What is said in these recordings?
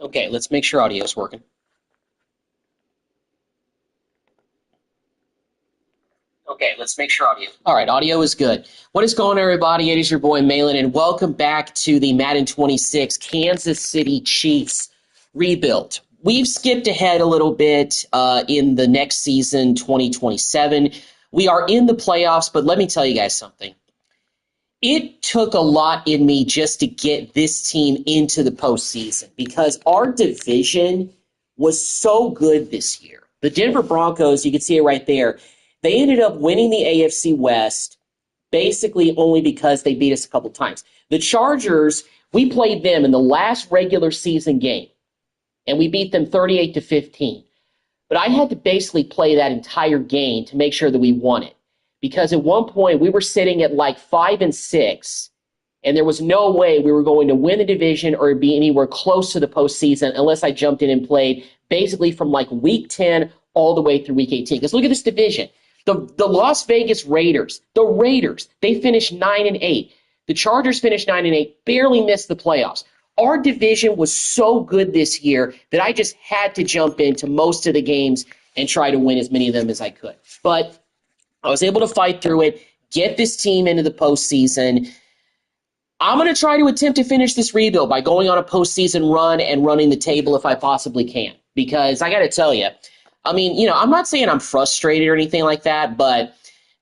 Okay, let's make sure audio is working. Okay, let's make sure audio. All right, audio is good. What is going on, everybody? It is your boy Malin, and welcome back to the Madden 26 Kansas City Chiefs rebuild. We've skipped ahead a little bit in the next season, 2027. We are in the playoffs, but let me tell you guys something. It took a lot in me just to get this team into the postseason because our division was so good this year. The Denver Broncos, you can see it right there, they ended up winning the AFC West basically only because they beat us a couple times. The Chargers, we played them in the last regular season game, and we beat them 38-15. But I had to basically play that entire game to make sure that we won it. Because at one point we were sitting at like 5-6, and there was no way we were going to win the division or be anywhere close to the postseason unless I jumped in and played basically from like week 10 all the way through week 18. Because look at this division. The Las Vegas Raiders, they finished 9-8. The Chargers finished 9-8, barely missed the playoffs. Our division was so good this year that I just had to jump into most of the games and try to win as many of them as I could. But I was able to fight through it, get this team into the postseason. I'm going to try to attempt to finish this rebuild by going on a postseason run and running the table if I possibly can. Because I got to tell you, I mean, I'm not saying I'm frustrated or anything like that, but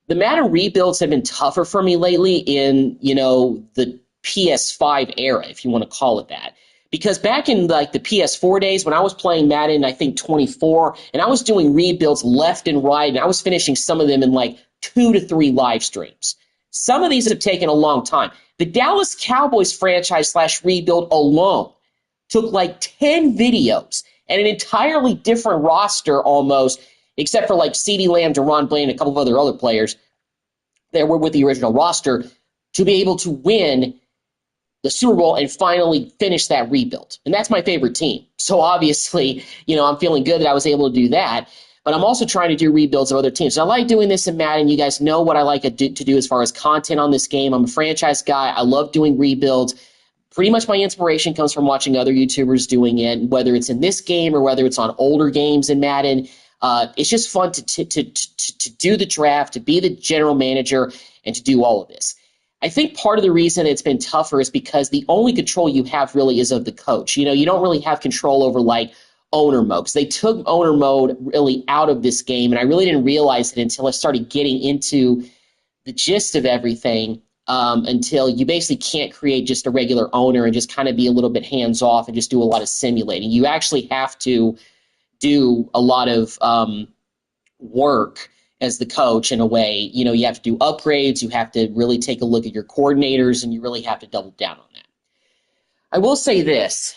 the Madden rebuilds have been tougher for me lately in, the PS5 era, if you want to call it that. Because back in like the PS4 days when I was playing Madden, I think 24, and I was doing rebuilds left and right, and I was finishing some of them in like 2 to 3 live streams. Some of these have taken a long time. The Dallas Cowboys franchise / rebuild alone took like 10 videos and an entirely different roster almost, except for like CeeDee Lamb, Deron Bland, and a couple of other players that were with the original roster to be able to win the Super Bowl and finally finish that rebuild. And that's my favorite team. So obviously, I'm feeling good that I was able to do that. But I'm also trying to do rebuilds of other teams. So I like doing this in Madden. You guys know what I like to do as far as content on this game. I'm a franchise guy. I love doing rebuilds. Pretty much my inspiration comes from watching other YouTubers doing it, whether it's in this game or whether it's on older games in Madden. It's just fun to do the draft, to be the general manager, and to do all of this. I think part of the reason it's been tougher is because the only control you have really is of the coach. You don't really have control over like owner mode, because they took owner mode really out of this game, and I really didn't realize it until I started getting into the gist of everything. Until you basically can't create just a regular owner and just kind of be a little bit hands-off and just do a lot of simulating. You actually have to do a lot of work as the coach in a way. You have to do upgrades. You have to really take a look at your coordinators, and you really have to double down on that. I will say this.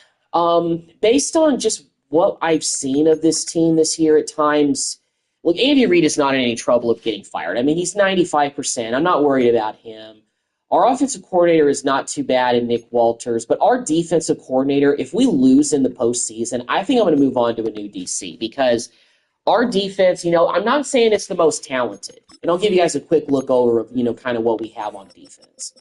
Based on just what I've seen of this team this year at times, look, Andy Reid is not in any trouble of getting fired. I mean, he's 95%. I'm not worried about him. Our offensive coordinator is not too bad in Nick Walters, but our defensive coordinator, if we lose in the postseason, I think I'm going to move on to a new DC because our defense, I'm not saying it's the most talented. And I'll give you guys a quick look over of, kind of what we have on defense.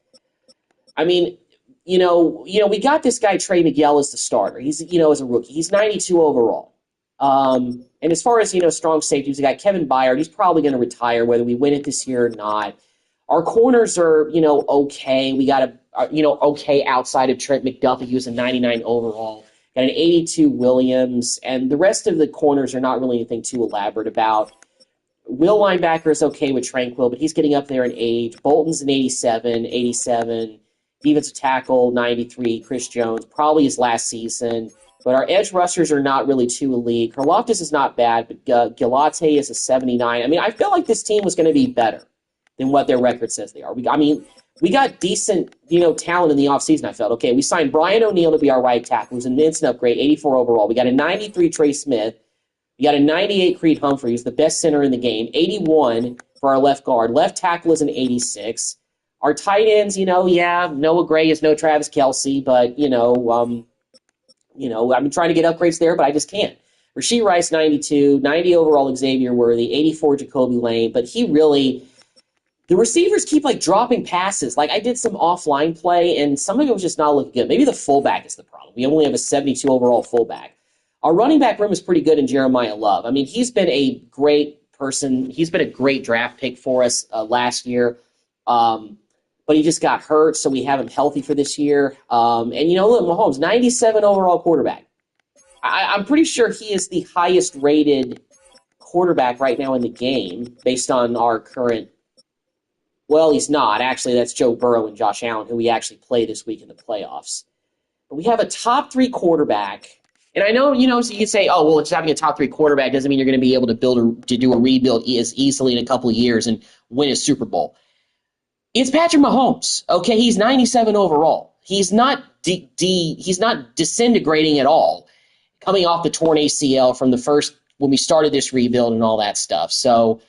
I mean, we got this guy, Trey Miguel, as the starter. He's, as a rookie. He's 92 overall. And as far as, strong safeties, we got Kevin Byard. He's probably going to retire, whether we win it this year or not. Our corners are, okay. We got okay outside of Trent McDuffie. He was a 99 overall. Got an 82 Williams. And the rest of the corners are not really anything too elaborate about. Will linebacker is okay with Tranquil, but he's getting up there in age. Bolton's an 87. Defensive tackle, 93. Chris Jones, probably his last season. But our edge rushers are not really too elite. Karlaftis is not bad, but Gilate is a 79. I mean, I felt like this team was going to be better than what their record says they are. We got decent, talent in the offseason, I felt. Okay, we signed Brian O'Neill to be our right tackle, who's an instant upgrade, 84 overall. We got a 93 Trey Smith. We got a 98 Creed Humphrey, who's the best center in the game, 81 for our left guard. Left tackle is an 86. Our tight ends, Noah Gray is no Travis Kelce, but, I've been trying to get upgrades there, but I just can't. Rashee Rice, 92, 90 overall Xavier Worthy, 84 Jacoby Lane, but he really, the receivers keep like dropping passes. Like I did some offline play, and some of it was just not looking good. Maybe the fullback is the problem. We only have a 72 overall fullback. Our running back room is pretty good in Jeremiah Love. I mean, he's been a great person. He's been a great draft pick for us last year. But he just got hurt, so we have him healthy for this year. And, you know, look, Mahomes, 97 overall quarterback. I'm pretty sure he is the highest rated quarterback right now in the game based on our current. Well, he's not. Actually, that's Joe Burrow and Josh Allen, who we actually play this week in the playoffs. But we have a top 3 quarterback. And I know, you know, so you can say, oh, well, it's having a top 3 quarterback doesn't mean you're going to be able to do a rebuild as easily in a couple of years and win a Super Bowl. It's Patrick Mahomes. Okay, he's 97 overall. He's not he's not disintegrating at all, coming off the torn ACL from the first when we started this rebuild and all that stuff. So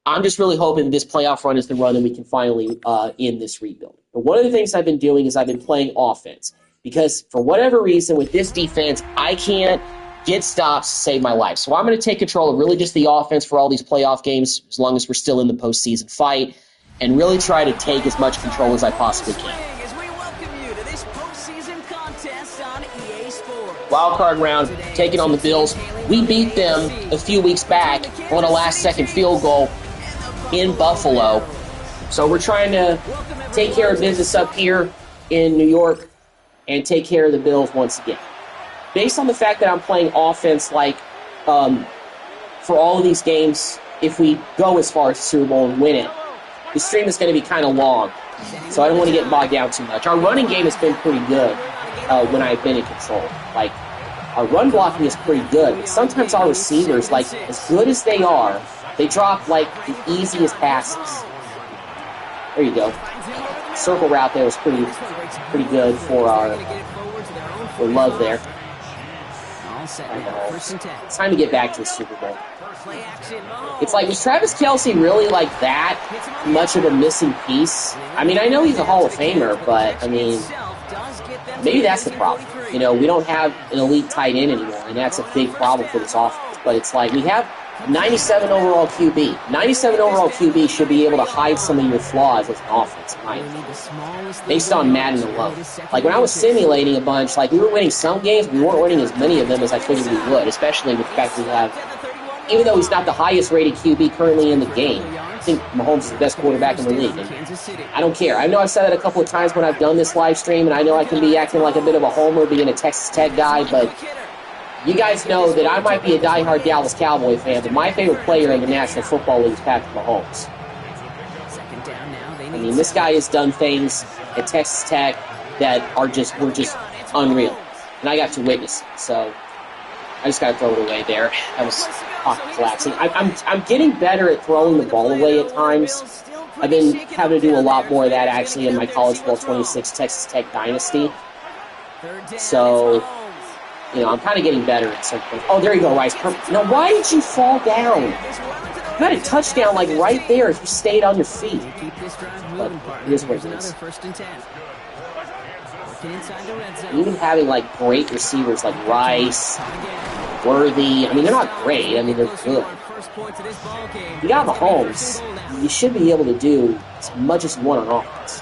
I'm just really hoping this playoff run is the run that we can finally end this rebuild. But one of the things I've been doing is I've been playing offense because for whatever reason with this defense, I can't get stops to save my life. So I'm going to take control of really just the offense for all these playoff games as long as we're still in the postseason fight and really try to take as much control as I possibly can. Wild card round, taking on the Bills. We beat them a few weeks back on a last-second field goal in Buffalo. So we're trying to take care of business up here in New York and take care of the Bills once again. Based on the fact that I'm playing offense like for all of these games, if we go as far as the Super Bowl and win it, the stream is going to be kind of long. So I don't want to get bogged down too much. Our running game has been pretty good when I've been in control. Like, our run blocking is pretty good, but sometimes our receivers, like, as good as they are, they drop, like, the easiest passes. There you go. Circle route there was pretty good for Love there. It's time to get back to the Super Bowl. It's like, was Travis Kelce really like that much of a missing piece? I mean, I know he's a Hall of Famer, but, I mean, maybe that's the problem. You know, we don't have an elite tight end anymore, and that's a big problem for this offense. But it's like, we have 97 overall QB. 97 overall QB should be able to hide some of your flaws as an offense, in my opinion, based on Madden alone. Like, when I was simulating a bunch, like, we were winning some games, we weren't winning as many of them as I figured we would, especially with the fact we have, even though he's not the highest rated QB currently in the game, I think Mahomes is the best quarterback in the league. And I don't care. I know I've said that a couple of times when I've done this live stream, and I know I can be acting like a bit of a homer being a Texas Tech guy, but you guys know that I might be a diehard Dallas Cowboy fan, but my favorite player in the National Football League is Patrick Mahomes. I mean, this guy has done things at Texas Tech that were just unreal. And I got to witness it, so I just got to throw it away there. That was pocket collapsing. I'm getting better at throwing the ball away at times. I've been having to do a lot more of that, actually, in my College Football 26 Texas Tech dynasty. So, you know, I'm kind of getting better at some point. Oh, there you go, Rice. Now, why did you fall down? You had a touchdown, like, right there if you stayed on your feet. But it is what it is. Even having, like, great receivers like Rice, Worthy, I mean, they're not great. I mean, they're good. You got Mahomes, you should be able to do as much as you want on offense.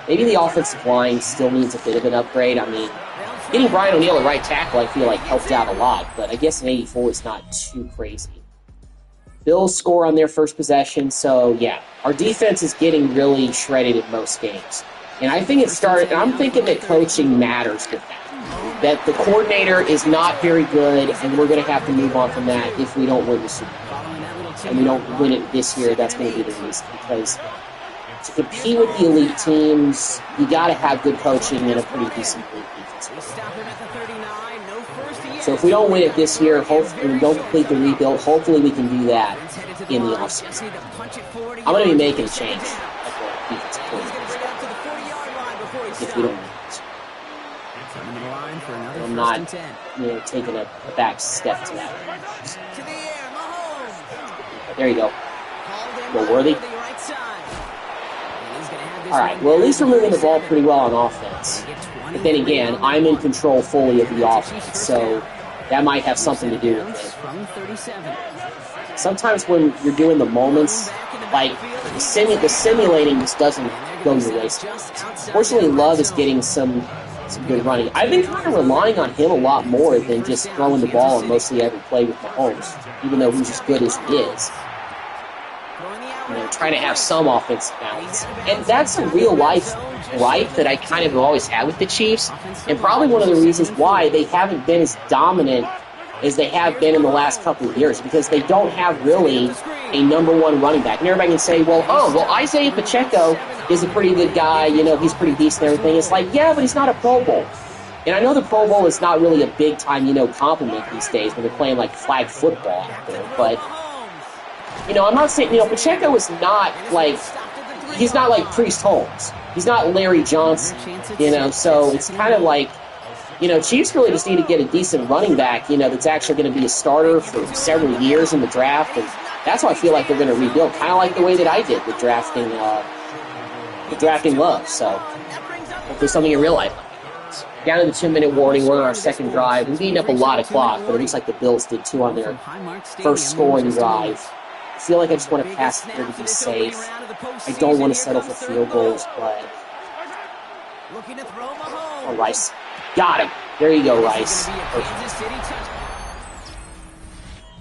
Maybe the offensive line still needs a bit of an upgrade. I mean, getting Brian O'Neill at right tackle, I feel like, helped out a lot, but I guess an 84 is not too crazy. Bills score on their first possession, so yeah, our defense is getting really shredded in most games. And I think and I'm thinking that coaching matters with that. That the coordinator is not very good, and we're going to have to move on from that if we don't win the Super Bowl. And we don't win it this year, that's going to be the reason. Because to compete with the elite teams, you got to have good coaching and a pretty decent defense. So if we don't win it this year, hopefully we don't complete the rebuild, hopefully we can do that in the offseason. I'm going to be making a change at the defensive coordinator if we don't win it. I'm not, taking a back step to that. There you go. Go Worthy. All right, well, at least we're moving the ball pretty well on offense. But then again, I'm in control fully of the offense, so that might have something to do with it. sometimes when you're doing the moments, like the simulating just doesn't go your way. Fortunately, Love is getting some good running. I've been kind of relying on him a lot more than just throwing the ball on mostly every play with Mahomes, even though he's as good as he is. You know, trying to have some offensive balance. And that's a real life gripe that I kind of always had with the Chiefs, and probably one of the reasons why they haven't been as dominant as they have been in the last couple of years, because they don't have really a number one running back. And everybody can say, well, Isaiah Pacheco is a pretty good guy, you know, he's pretty decent and everything. It's like, yeah, but he's not a Pro Bowl. And I know the Pro Bowl is not really a big-time, you know, compliment these days when they're playing, like, flag football out there. But, you know, I'm not saying, you know, Pacheco is not, like, he's not like Priest Holmes. He's not Larry Johnson, you know, so it's kind of like, you know, Chiefs really just need to get a decent running back, you know, that's actually going to be a starter for several years in the draft, and that's why I feel like they're going to rebuild, kind of like the way that I did with drafting Love. So hopefully something in real life. Down to the 2-minute warning, we're on our second drive. We've eaten up a lot of clock, but it looks like the Bills did too on their first scoring drive. I feel like I just want to pass it here to be safe. I don't want to settle for field goals, but... Oh, Rice. Got him. There you go, Rice.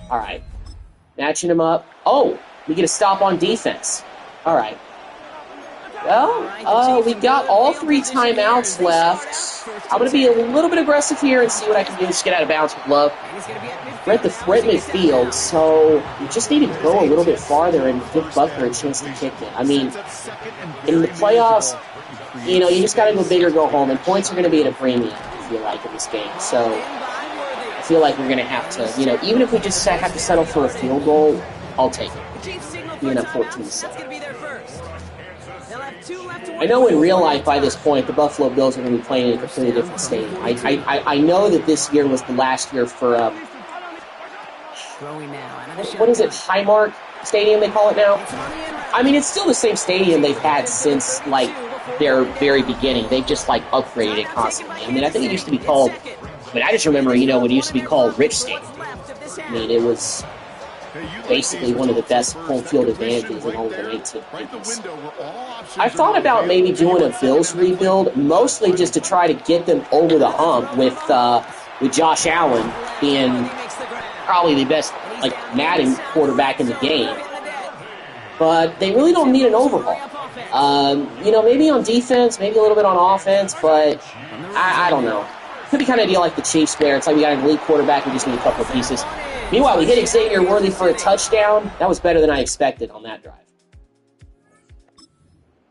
All right. Matching him up. Oh, we get a stop on defense. All right. Well, we got all 3 timeouts left. I'm going to be a little bit aggressive here and see what I can do. Just get out of bounds with Love. We're at the midfield, so we just need to go a little bit farther and give Butker a chance to kick it. I mean, in the playoffs, you know, you just got to go big or go home, and points are going to be at a premium, I feel like, in this game. So I feel like we're going to have to, you know, even if we just have to settle for a field goal, I'll take it. Even at 14-7. I know in real life, by this point, the Buffalo Bills are going to be playing in a completely different stadium. I know that this year was the last year for, what is it, Highmark Stadium they call it now? I mean, it's still the same stadium they've had since, like, their very beginning. They've just, like, upgraded it constantly. I mean, I think it used to be called, I just remember, you know, when it used to be called Rich Stadium. I mean, it was basically one of the best home field advantages in all of the 1990s. I've thought about maybe doing a Bills rebuild, mostly just to try to get them over the hump with Josh Allen being probably the best, like, Madden quarterback in the game. But they really don't need an overhaul. You know, maybe on defense, maybe a little bit on offense, but I don't know. Could be kind of a deal like the Chiefs where it's like we got an elite quarterback, we just need a couple of pieces. Meanwhile, we hit Xavier Worthy for a touchdown. That was better than I expected on that drive.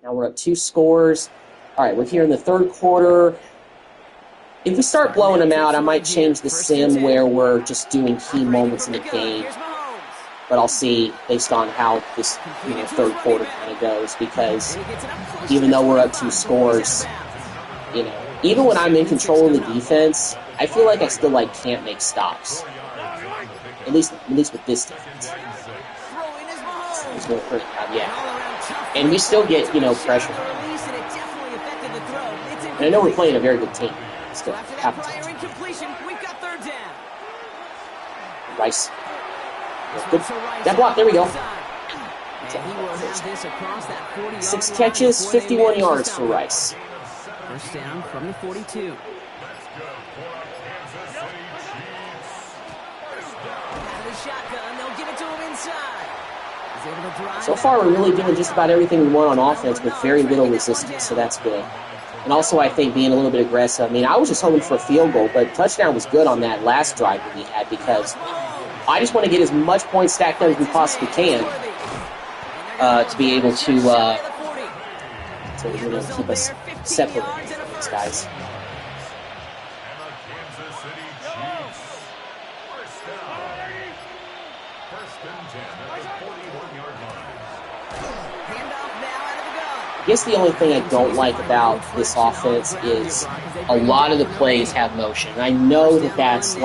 Now we're up 2 scores. All right, we're here in the third quarter. If we start blowing them out, I might change the sim where we're just doing key moments in the game. But I'll see based on how this third quarter kind of goes, because even though we're up 2 scores, you know, even when I'm in control of the defense, I feel like I still can't make stops. At least with this defense. It's going to hurt. Yeah. And we still get, pressure. And I know we're playing a very good team. Still, Rice. Good. That block, there we go. 6 catches, 51 yards for Rice. First down from the 42. So far, we're really doing just about everything we want on offense with very little resistance, so that's good. And also, I think being a little bit aggressive. I mean, I was just hoping for a field goal, but touchdown was good on that last drive that we had, because I just want to get as much points stacked up as we possibly can to be able to keep us separated from these guys. I guess the only thing I don't like about this offense is a lot of the plays have motion. And I know that that's,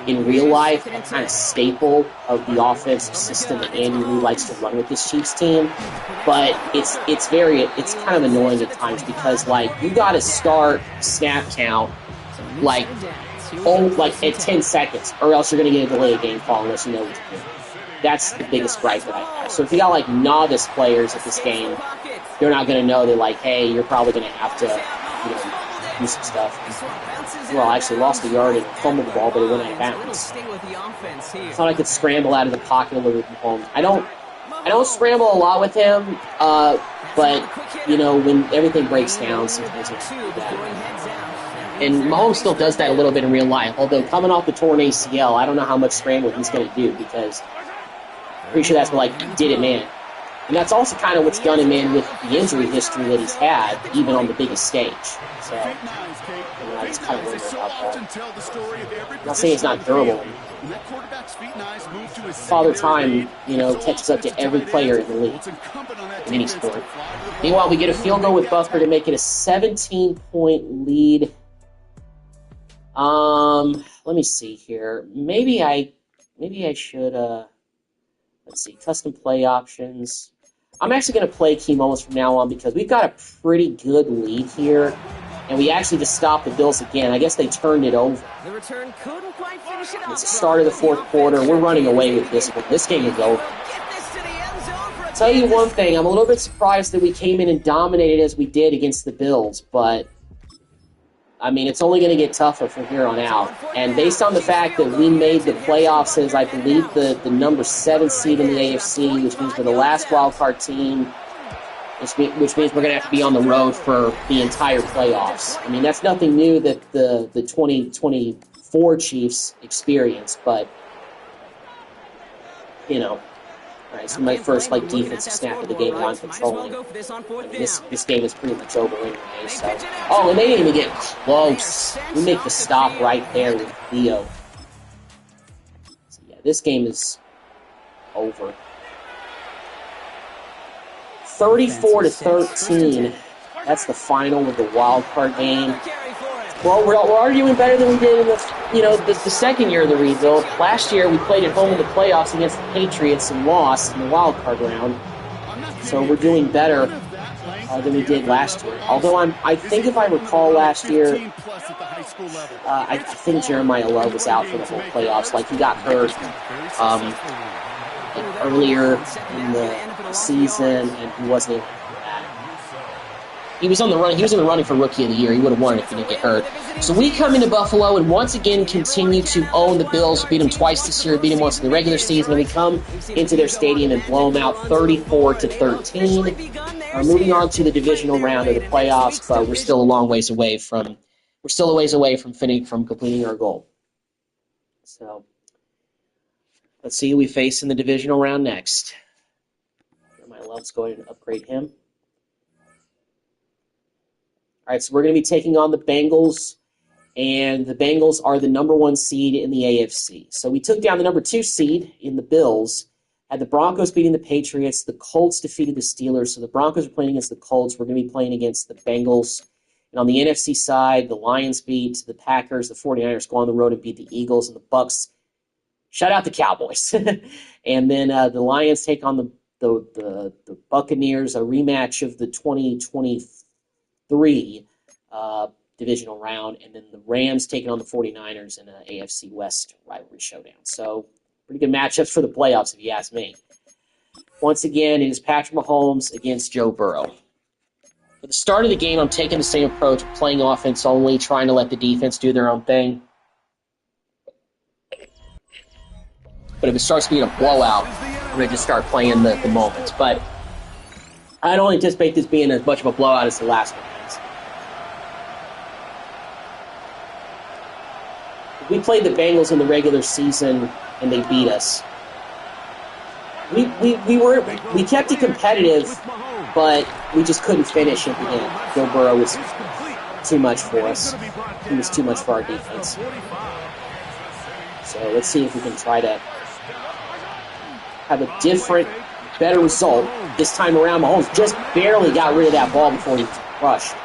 in real life, a kind of staple of the offensive system that Andy Reid likes to run with this Chiefs team. But it's kind of annoying at times because, you got to start snap count, at 10 seconds, or else you're going to get a delay of game call unless you know what to do. That's the biggest gripe that I have. So if you got like novice players at this game, they're not going to know that like, hey, you're probably going to have to, do some stuff. Well, I actually lost a yard and fumbled the ball, but it went out of bounds. I thought I could scramble out of the pocket a little bit from home. I don't scramble a lot with him, but when everything breaks down, sometimes it's do that. And Mahomes still does that a little bit in real life. Although coming off the torn ACL, I don't know how much scrambling he's going to do because I'm pretty sure that's what did it, man. And that's also kind of what's done him in with the injury history that he's had, even on the biggest stage. So, I just kind of wonder about that. I'm not saying he's not durable. Father Time, catches up to every player in the league, in any sport. Meanwhile, we get a field goal with Butker to make it a 17-point lead. Let me see here. Maybe I should, let's see, custom play options. I'm actually going to play key moments from now on because we've got a pretty good lead here, and we actually just stopped the Bills again. I guess they turned it over. The return couldn't quite finish it up. It's the start of the fourth quarter. We're running away with this one. This game is over. I'll tell you one thing. I'm a little bit surprised that we came in and dominated as we did against the Bills, but it's only going to get tougher from here on out. And based on the fact that we made the playoffs as, I believe, the number 7 seed in the AFC, which means we're the last wild card team, which means we're going to have to be on the road for the entire playoffs. That's nothing new that the 2024 Chiefs experienced, but, all right, so my first defensive snap of the game I'm controlling. This game is pretty much over anyway. So, and they didn't even get close. We make the stop right there with Theo. So yeah, this game is over. 34-13. That's the final of the wild card game. Well, we're arguing better than we did in the second year of the rebuild. Last year, we played at home in the playoffs against the Patriots and lost in the wild card round. So we're doing better than we did last year. Although I think if I recall last year, I think Jeremiah Love was out for the whole playoffs. He got hurt earlier in the season, and he wasn't able to do that. He was in the running for Rookie of the Year. He would have won it if he didn't get hurt. So we come into Buffalo and once again continue to own the Bills. We beat them twice this year. We beat them once in the regular season. And we come into their stadium and blow them out 34-13. Moving on to the divisional round of the playoffs, but we're still a long ways away from completing our goal. So let's see who we face in the divisional round next. Let's go ahead and upgrade him. All right, so we're going to be taking on the Bengals, and the Bengals are the number 1 seed in the AFC. So we took down the number 2 seed in the Bills, had the Broncos beating the Patriots, the Colts defeated the Steelers, so the Broncos are playing against the Colts. We're going to be playing against the Bengals. And on the NFC side, the Lions beat the Packers, the 49ers go on the road and beat the Eagles, and the Bucs shut out the Cowboys. And then the Lions take on the Buccaneers, a rematch of the 2023 divisional round, and then the Rams taking on the 49ers in an AFC West rivalry showdown. So pretty good matchups for the playoffs, if you ask me. Once again, it is Patrick Mahomes against Joe Burrow. At the start of the game, I'm taking the same approach, playing offense only, trying to let the defense do their own thing. But if it starts being a blowout, I'm going to just start playing the moments. But I don't anticipate this being as much of a blowout as the last one. We played the Bengals in the regular season, and they beat us. We kept it competitive, but we just couldn't finish at the end. Joe Burrow was too much for us. He was too much for our defense. So let's see if we can try to have a different, better result this time around. Mahomes just barely got rid of that ball before he rushed.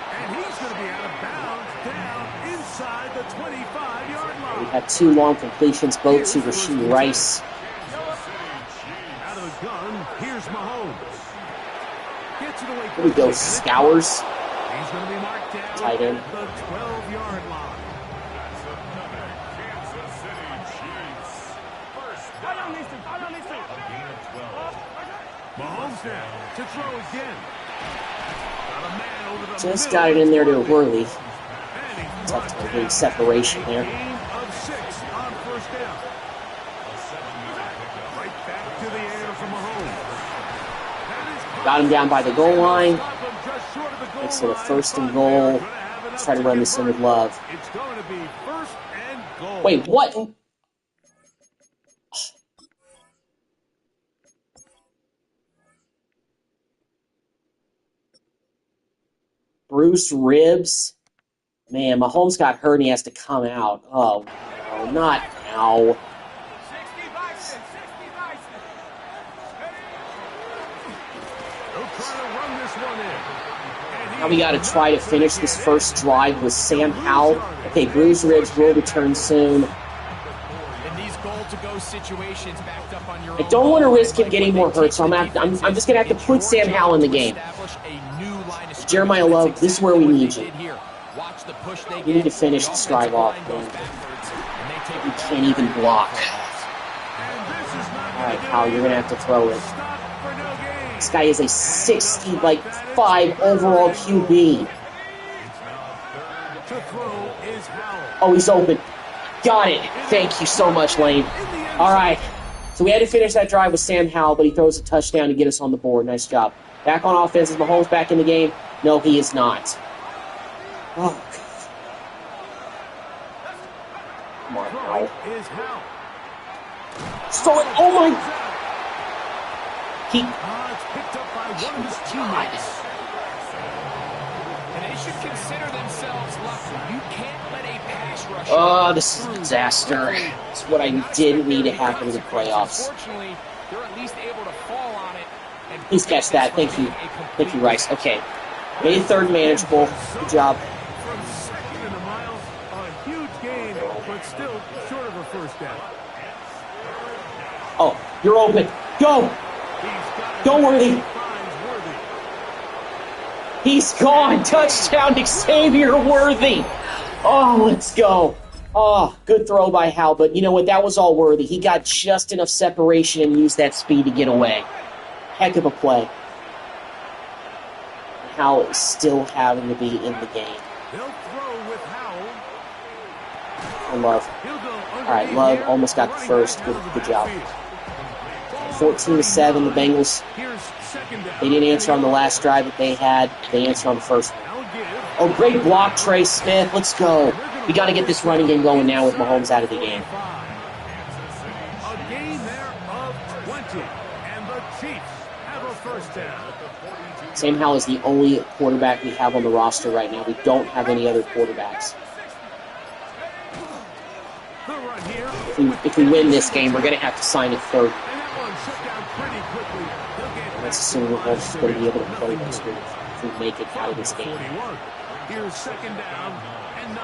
We had 2 long completions, both to Rashee Rice. Here we go, Skowers. Tight end. Mahomes now to throw again. Got a man over the Just middle. got it in there to Worley. And he's Tough time getting separation there. gain of 6 on first down. Right back to the air for Mahomes. That is Got him down by the goal line. stop him just short of the goal Makes it a line. first and But goal. they're gonna have enough Try to run this in with Love. It's going to be first and goal. Wait, what? Bruce ribs? Man, Mahomes got hurt and he has to come out. Oh, no, not now. They'll try to run this one in. Now we got to try to finish this first drive with Sam Howell. Okay, bruised ribs will return soon. In these goal-to-go situations backed up on your I don't want to risk him getting more hurt, so I'm just going to have to put Sam Howell in the game. Jeremiah Love, this is where we need you. We need to finish this drive off, man. We can't even block. All right, Howell, you're going to have to throw it. This guy is a 65 overall QB. Oh, he's open. Got it. Thank you so much, Lane. All right. So we had to finish that drive with Sam Howell, but he throws a touchdown to get us on the board. Nice job. Back on offense. Is Mahomes back in the game? No, he is not. Oh, God. Come on, Howell. Throw it. Oh, my. He. It's picked up by one of his teammates. And they should consider themselves lucky. You can't let a pass rush. Oh, this is a disaster. It's what I didn't need to happen in the playoffs. Unfortunately, they're at least able to fall on it. Please catch that. Thank you. Thank you, Rice. Okay. Made third manageable. Good job. From second in a mile, a huge gain, but still short of a first down. Oh, you're open. Go! Go, Worthy! He's gone! Touchdown, Xavier Worthy! Oh, let's go. Oh, good throw by Hal, but you know what? That was all Worthy. He got just enough separation and used that speed to get away. Heck of a play. Hal is still having to be in the game. They'll throw with Howell. I Love. All right, Love almost got the first. Good job. 14-7, the Bengals. They didn't answer on the last drive that they had. They answered on the first one. Oh, great block, Trey Smith. Let's go. We got to get this running game going now with Mahomes out of the game. A gain there of 20, and the Chiefs have a first down. Sam Howell is the only quarterback we have on the roster right now. We don't have any other quarterbacks. If we win this game, we're going to have to sign a third. That's assuming Mahomes is going to be able to play this week if we make it out of this game. Here's second down and 9.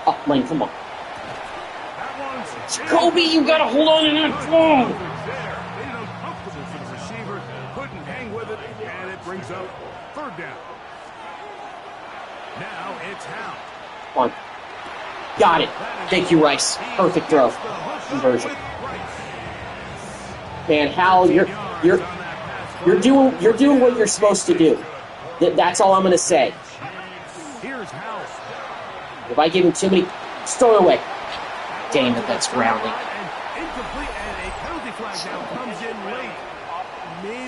Oh, Lane, come on. Jacoby, you got to hold on to that ball. Uncomfortable for the receiver. Couldn't hang with it, and it brings up third down. Now it's Howell. Come on. Got it. Thank you, Rice. Perfect throw. Conversion. Man, Hal, you're doing what you're supposed to do. That's all I'm going to say. If I give him too many, just throw it away. Damn it, that's grounding.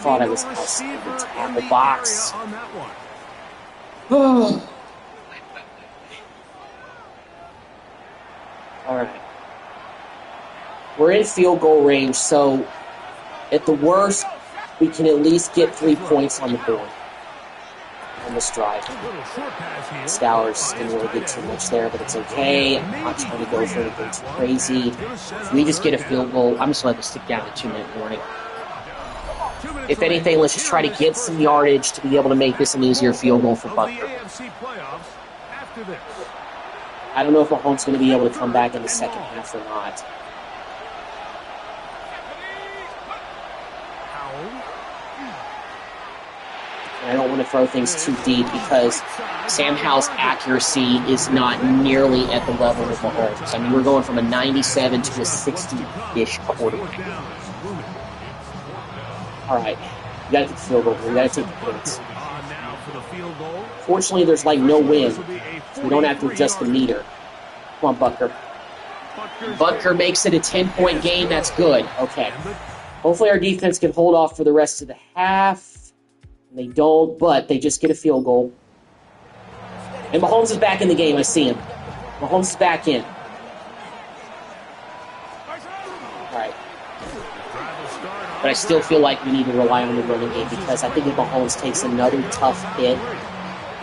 Thought I was outside the tackle box. All right. We're in field goal range, so at the worst, we can at least get 3 points on the board on this drive. Stowers didn't really get too much there, but it's okay. I'm not trying to go for anything too crazy. If we just get a field goal, I'm just letting this stick down to 2-minute warning. If anything, let's just try to get some yardage to be able to make this an easier field goal for Butker. I don't know if Mahomes is going to be able to come back in the second half or not. And I don't want to throw things too deep because Sam Howell's accuracy is not nearly at the level of Mahomes. I mean, we're going from a 97 to a 60-ish quarterback. All right. We got to take the field goal. We got to take the points. Now for the field goal. Fortunately, there's like no wind, so we don't have to adjust the meter. Come on, Butker. Butker makes it a 10-point game. That's good. Okay. Hopefully our defense can hold off for the rest of the half. They don't, but they just get a field goal. And Mahomes is back in the game. I see him. Mahomes is back in. All right. But I still feel like we need to rely on the running game because I think if Mahomes takes another tough hit,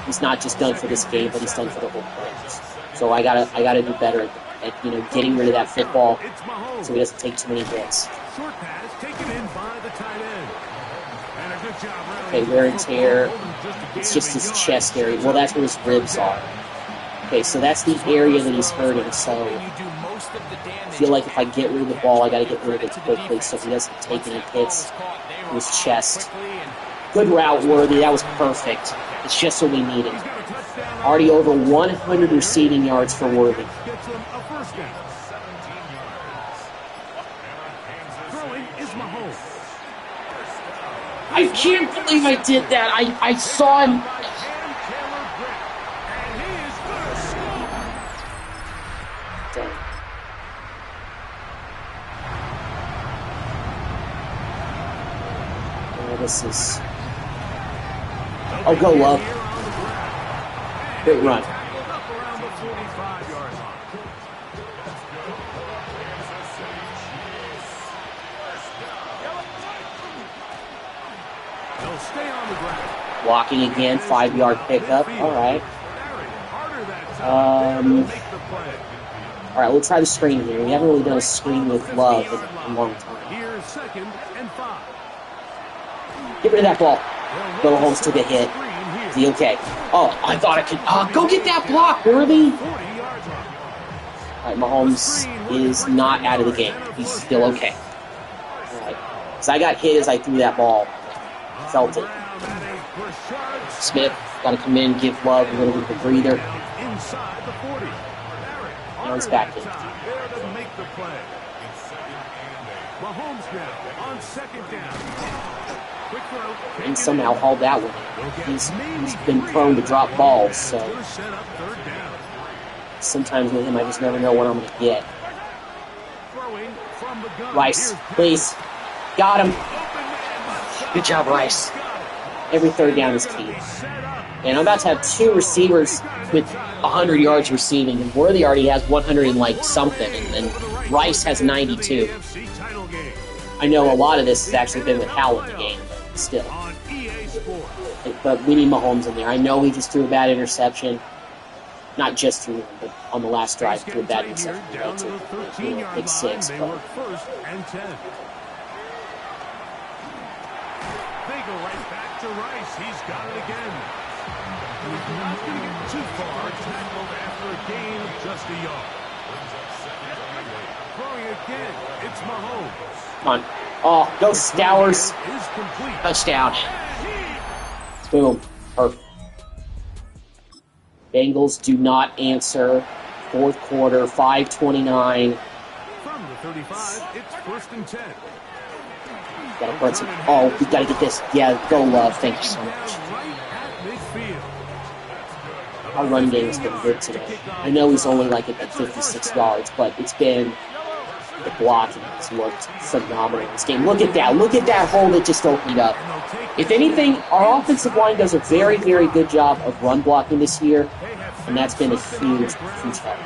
he's not just done for this game, but he's done for the whole playoffs. So I gotta do better at getting rid of that football so he doesn't take too many hits. Short pass taken in by the tight end. And a good job. Okay, wear and tear. It's just his chest area. Well, that's where his ribs are. Okay, so that's the area that he's hurting. So I feel like if I get rid of the ball, I got to get rid of it quickly so he doesn't take any hits to his chest. Good route, Worthy. That was perfect. It's just what we needed. Already over 100 receiving yards for Worthy. Gets him a first down. Throwing is Mahomes. I can't believe I did that. I saw him. Dang. Oh, this is... Oh, go, Love. Great run. Blocking again, 5-yard pickup. All right. All right, we'll try the screen here. We haven't really done a screen with Love in a long time. Here's 2nd and 5. Get rid of that ball. Bill Holmes took a hit. Is he okay? Oh, I thought I could. Go get that block, Worthy. All right, Mahomes is not out of the game. He's still okay. All right. Because I got hit as I threw that ball. Felt it. Smith got to come in, give Love a little bit of a breather. Now he's back in. And somehow hauled that one. He's been prone to drop balls, so sometimes with him I just never know what I'm going to get. Rice, please. Got him. Good job, Rice. Every third down is key. And I'm about to have 2 receivers with 100 yards receiving, and Worthy already has 100 and like something, and Rice has 92. I know a lot of this has actually been with Howell in the game, but still. But we need Mahomes in there. I know he just threw a bad interception. Not just threw one, but on the last drive threw a bad interception. Right to big 6. But they go right back to Rice. He's got it again. He's not going to get too far. Tackled after a gain of just a yard. Throwing again. It's Mahomes. Come on. Oh, go Stowers. Touchdown. Boom. Perfect. Bengals do not answer. 4th quarter, 5:29. From the 35, it's 1st and 10. Gotta put some. Oh, we gotta get this. Yeah, go Love. Thank you so much. Our run game's been good today. I know he's only like at 56 yards, but it's been the blocking has looked phenomenal in this game. Look at that. Look at that hole that just opened up. If anything, our offensive line does a very, very good job of run blocking this year, and that's been a huge, huge help.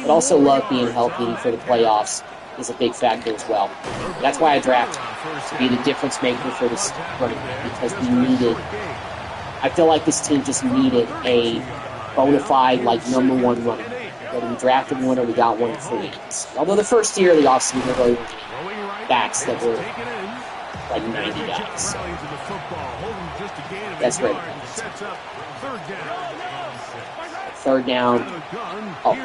But also Love being healthy for the playoffs is a big factor as well. That's why I drafted to be the difference maker for this running game, because we needed. I feel like this team just needed a bona fide, like, number 1 running back. Whether we drafted one or we got one in free agency. Although the first year of the offseason, we really weren't getting backs that were like 90 guys. So that's great. 3rd down. Oh,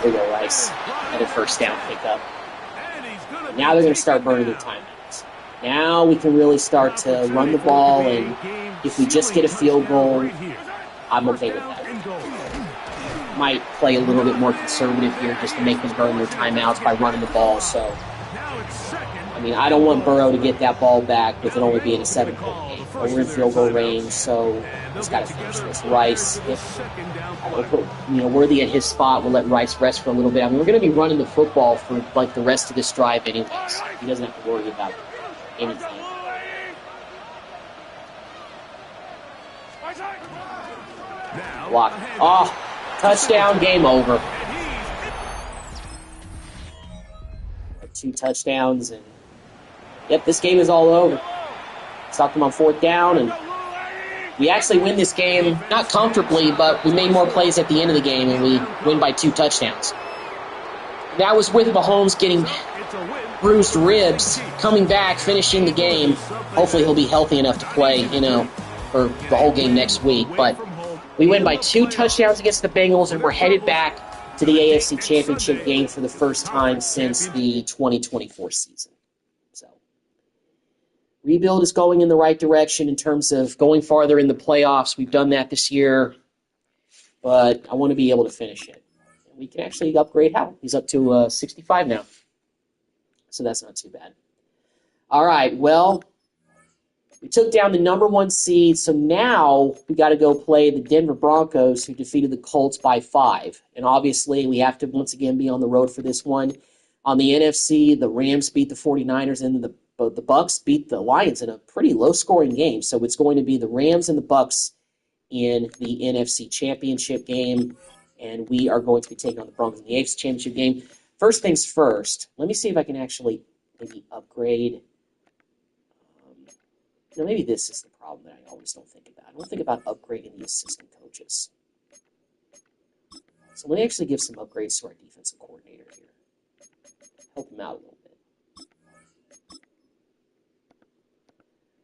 there you go, Rice. Another 1st down pickup. Now they're going to start burning their timeouts. Now we can really start to run the ball, and if we just get a field goal, I'm okay with that. Might play a little bit more conservative here just to make them burn their timeouts by running the ball. So I mean, I don't want Burrow to get that ball back with it only being a 7-point game. But we're in field goal range, so he's got to finish this. Rice, Worthy at his spot. We'll let Rice rest for a little bit. I mean, we're going to be running the football for like the rest of this drive anyways. He doesn't have to worry about anything. Block. Oh, touchdown, game over. 2 touchdowns, and yep, this game is all over. Stopped them on 4th down, and we actually win this game, not comfortably, but we made more plays at the end of the game, and we win by 2 touchdowns. That was with Mahomes getting bruised ribs, coming back, finishing the game. Hopefully he'll be healthy enough to play, for the whole game next week. But we win by 2 touchdowns against the Bengals, and we're headed back to the AFC Championship game for the first time since the 2024 season. So, rebuild is going in the right direction in terms of going farther in the playoffs. We've done that this year, but I want to be able to finish it. And we can actually upgrade Hal. He's up to 65 now, so that's not too bad. All right, well, we took down the number 1 seed, so now we got to go play the Denver Broncos, who defeated the Colts by 5. And obviously, we have to once again be on the road for this one. On the NFC, the Rams beat the 49ers, and the Bucks beat the Lions in a pretty low-scoring game. So it's going to be the Rams and the Bucks in the NFC Championship game, and we are going to be taking on the Broncos in the AFC Championship game. First things first, let me see if I can actually maybe upgrade. Maybe this is the problem that I always don't think about. I don't think about upgrading the assistant coaches. So let me actually give some upgrades to our defensive coordinator here. Help him out a little bit.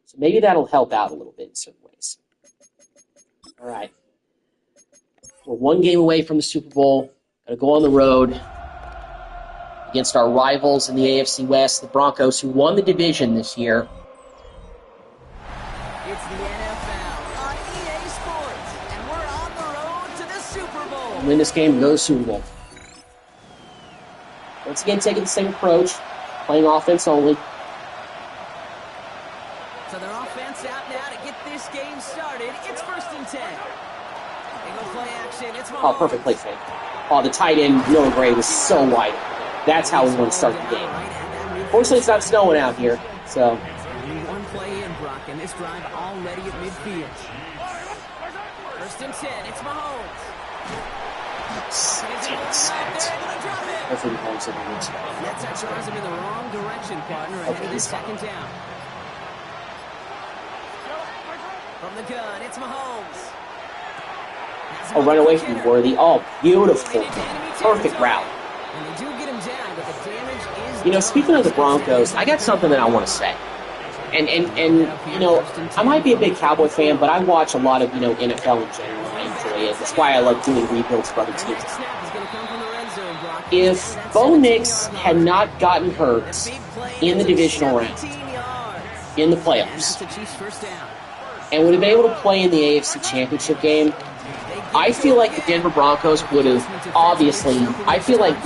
So maybe that'll help out a little bit in certain ways. All right. We're 1 game away from the Super Bowl. Got to go on the road against our rivals in the AFC West, the Broncos, who won the division this year. It's the NFL on EA Sports, and we're on the road to the Super Bowl. Win this game and go to the Super Bowl. Once again, taking the same approach, playing offense only. So their offense out now to get this game started. It's 1st and 10. They go play action. It's Mahomes. Oh, perfect play fake. Oh, the tight end, Noah Gray, was so wide. That's how we want to start the game. Fortunately, it's not snowing out here, so... One play in, Brock, and this drive already at midfield. 1st and 10, it's Mahomes. Hopefully Mahomes will be reaching. That drives him in the wrong direction, partner, ahead of this 2nd down. From the gun, it's Mahomes. Oh, run away from Worthy. Oh, beautiful. Perfect route. And they do get him down, but the damage is speaking of the Broncos, I got something that I want to say. And I might be a big Cowboy fan, but I watch a lot of, NFL in general. I enjoy it. That's why I like doing rebuilds for other teams. If Bo Nix had not gotten hurt in the divisional round, in the playoffs, and would have been able to play in the AFC Championship game, I feel like the Denver Broncos would have I feel like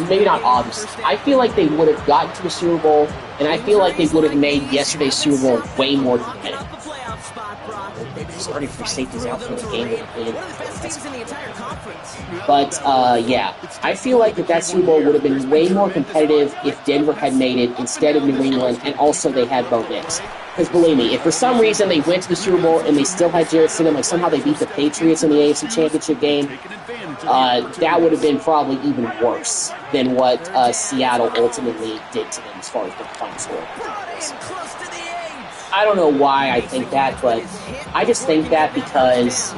they would have gotten to the Super Bowl, and I feel like they would have made yesterday's Super Bowl way more competitive. Starting for safeties out for the game. But, I feel like that Super Bowl would have been way more competitive if Denver had made it instead of New England, and also they had Bo Nix. Because believe me, if for some reason they went to the Super Bowl and they still had Jarrett Stidham, like somehow they beat the Patriots in the AFC Championship game, that would have been probably even worse than what Seattle ultimately did to them as far as the final score. I don't know why I think that, but I just think that because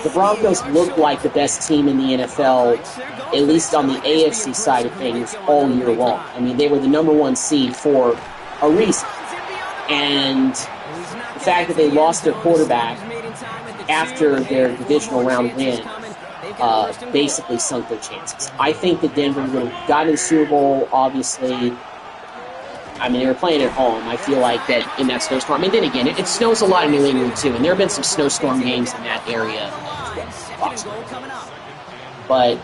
the Broncos look like the best team in the NFL, at least on the AFC side of things, all year long. I mean, they were the number 1 seed for a reason. And the fact that they lost their quarterback after their divisional round win basically sunk their chances. I think that Denver would have gotten the Super Bowl, obviously. I mean, they were playing at home. I feel like that in that snowstorm. I mean, then again, it snows a lot in New England, too. And there have been some snowstorm games in that area. But,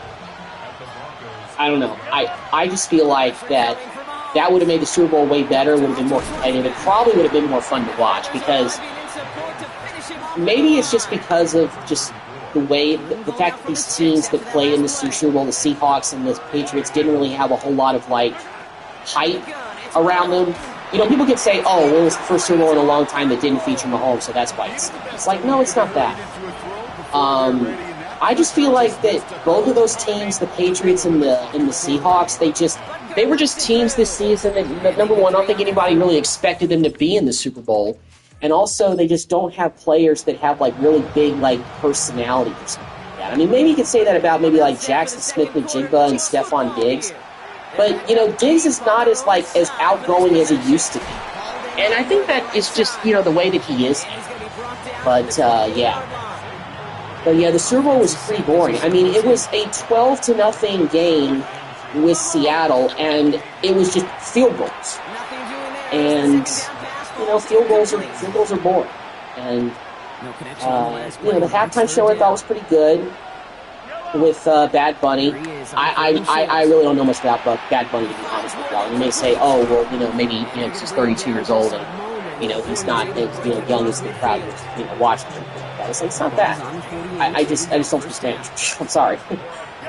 I don't know. I just feel like that that would have made the Super Bowl way better, would have been more competitive. It probably would have been more fun to watch because maybe it's just because of just the way, the fact that these teams that played in the Super Bowl, the Seahawks and the Patriots, didn't really have a whole lot of, like, hype around them. You know, people could say, oh, well, it was the first Super Bowl in a long time that didn't feature Mahomes, so that's why it's like, no, it's not that. I just feel like that both of those teams, the Patriots and the Seahawks, they were just teams this season that, number one, I don't think anybody really expected them to be in the Super Bowl. And also, they just don't have players that have, like, really big, like, personality or something like that. I mean, maybe you could say that about maybe, like, Jackson Smith-Njigba and Stephon Diggs. But, you know, Diggs is not as, like, as outgoing as he used to be. And I think that is just, you know, the way that he is. But, yeah. But, yeah, the Super Bowl was pretty boring. I mean, it was a 12-0 game with Seattle, and it was just field goals. And, you know, field goals are boring. And, you know, the halftime show I thought was pretty good with Bad Bunny. I really don't know much about Bad Bunny, to be honest with y'all. You may say, oh, well, you know, maybe, you know, 'cause he's 32 years old and, you know, he's not as, you know, young as the crowd was, you know, watching him. It's like, it's not that. I just don't speak Spanish. I'm sorry.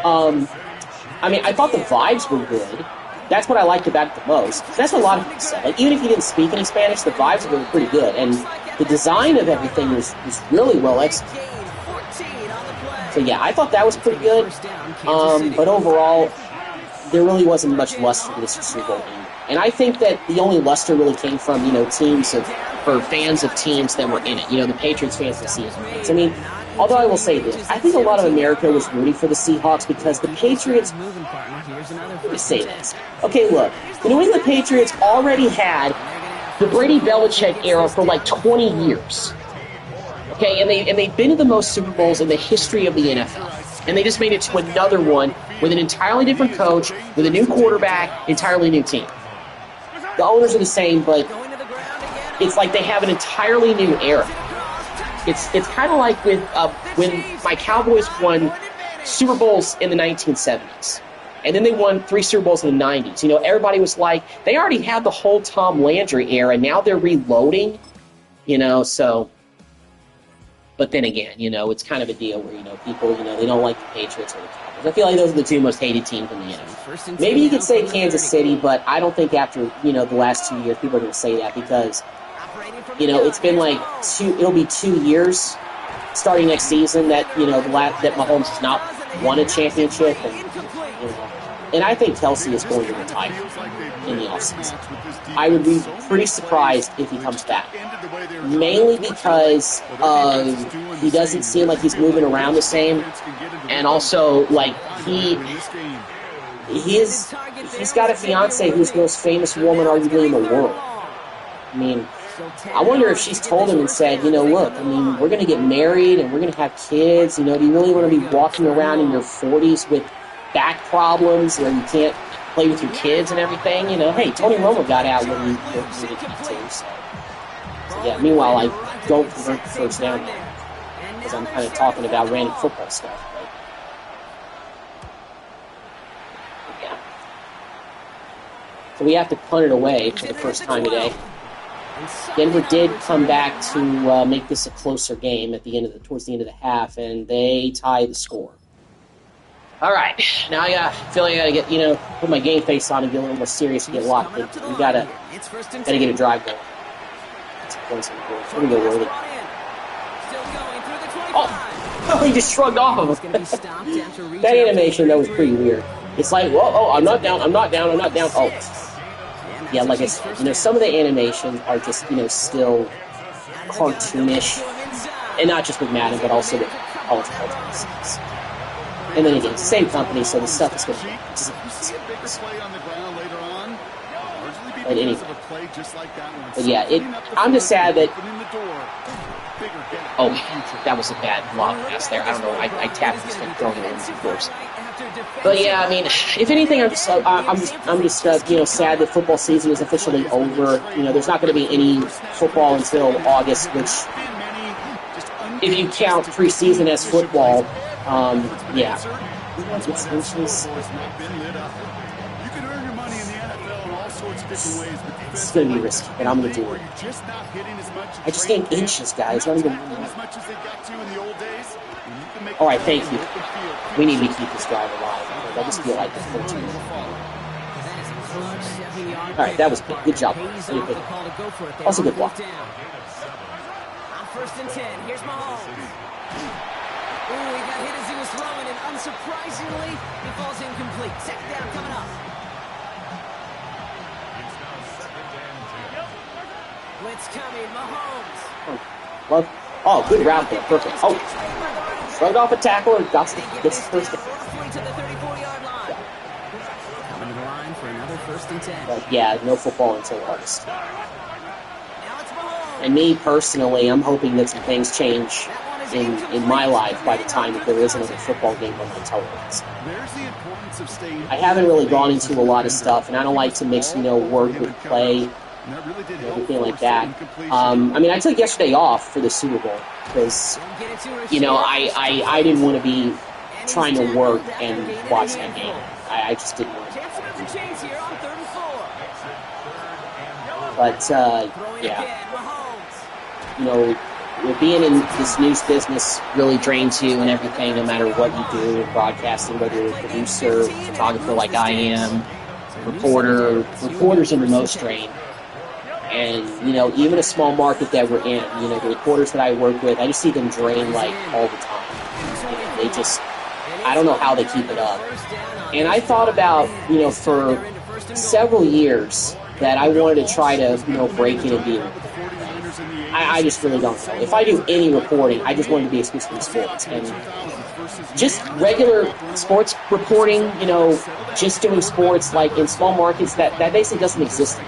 I mean, I thought the vibes were good. That's what I liked about it the most. That's what a lot of people said. Like, even if you didn't speak any Spanish, the vibes were pretty good. And the design of everything was really well executed. So, yeah, I thought that was pretty good. But overall, there really wasn't much luster to this Super Bowl game. And I think that the only luster really came from, you know, fans of teams that were in it. You know, the Patriots fans and Seahawks fans. I mean, although I will say this, I think a lot of America was rooting for the Seahawks because the Patriots... Let me say this. Okay, look, the New England Patriots already had the Brady-Belichick era for like 20 years. Okay, and they've been to the most Super Bowls in the history of the NFL. And they just made it to another one with an entirely different coach, with a new quarterback, entirely new team. The owners are the same, but it's like they have an entirely new era. It's kind of like with when my Cowboys won Super Bowls in the 1970s. And then they won 3 Super Bowls in the 90s. You know, everybody was like, they already had the whole Tom Landry era. Now they're reloading, you know, so. But then again, you know, it's kind of a deal where, you know, people, you know, they don't like the Patriots or the Cowboys. I feel like those are the two most hated teams in the NFL. Maybe you could say Kansas City, but I don't think after, you know, the last 2 years people are going to say that because, you know, it's been like it'll be 2 years starting next season that, you know, that Mahomes has not won a championship. And, you know, and I think Kelsey is going to retire in the offseason. I would be pretty surprised if he comes back. Mainly because he doesn't seem like he's moving around the same. And also, like, he's got a fiance who's the most famous woman arguably in the world. I mean, I wonder if she's told him and said, you know, look, I mean, we're going to get married and we're going to have kids. You know, do you really want to be walking around in your 40s with back problems where you can't play with your kids and everything? You know, hey, Tony Romo got out when he was a kid too. So, yeah, meanwhile, I don't convert the first down there because I'm kind of talking about random football stuff. But, yeah. So we have to punt it away for the first time today. Denver did come back to make this a closer game towards the end of the half, and they tied the score. All right, now I feel like I got to get, you know, put my game face on and get a little more serious and get locked in. We gotta get a drive going. We're gonna go early. Oh, he just shrugged off of him. That animation, that was pretty weird. It's like, whoa, I'm not down. Oh. Yeah, like I said, you know, some of the animations are just, you know, still cartoonish. And not just with Madden, but also with college football games. And then again, it's the same company, so the stuff is going to be but anyway. But yeah, I'm just sad that... Oh, that was a bad long pass there. I don't know. I tapped this thing, throwing it in, of course. But yeah, I mean, if anything, I'm just you know, sad that football season is officially over. You know, there's not going to be any football until August, which, if you count preseason as football, yeah. It's different ways, but It's going to be risky, and I'm going to do it. you're just not hitting as much. I just gained inches, guys. Not even. As much as they got to in the old days. All right, thank you. We need to keep this drive alive. I just feel like it's 14. All right, that was good. Good job. Also good block. First and 10. Here's Mahomes. Ooh, he got hit as he was throwing, and unsurprisingly, he falls incomplete. Second down coming up. Blitz coming, Mahomes. Oh, good route there. Perfect. Oh, shrugged off a tackle and gets the first down. Roughly to the 34-yard line. Coming to the line for another first and 10. But yeah, no football until August. Now it's Mahomes. And me personally, I'm hoping that some things change in my life by the time that there is another football game on my television. There's the importance of staying. I haven't really gone into a lot of stuff, and I don't like to mix, work with play, everything like that. I mean, I took yesterday off for the Super Bowl because, I didn't want to be trying to work and watch that game. I just didn't want to. But, yeah. Being in this news business really drains you and everything, no matter what you do in broadcasting, whether you're a producer, photographer like I am, reporters in the most drain. And, even a small market that we're in, the reporters that I work with, I just see them drain, all the time. They just, I don't know how they keep it up. And I thought about, for several years that I wanted to try to, break in and be I just really don't know. If I do any reporting, I just want to be exclusively sports. And just regular sports reporting, just doing sports, in small markets, that basically doesn't exist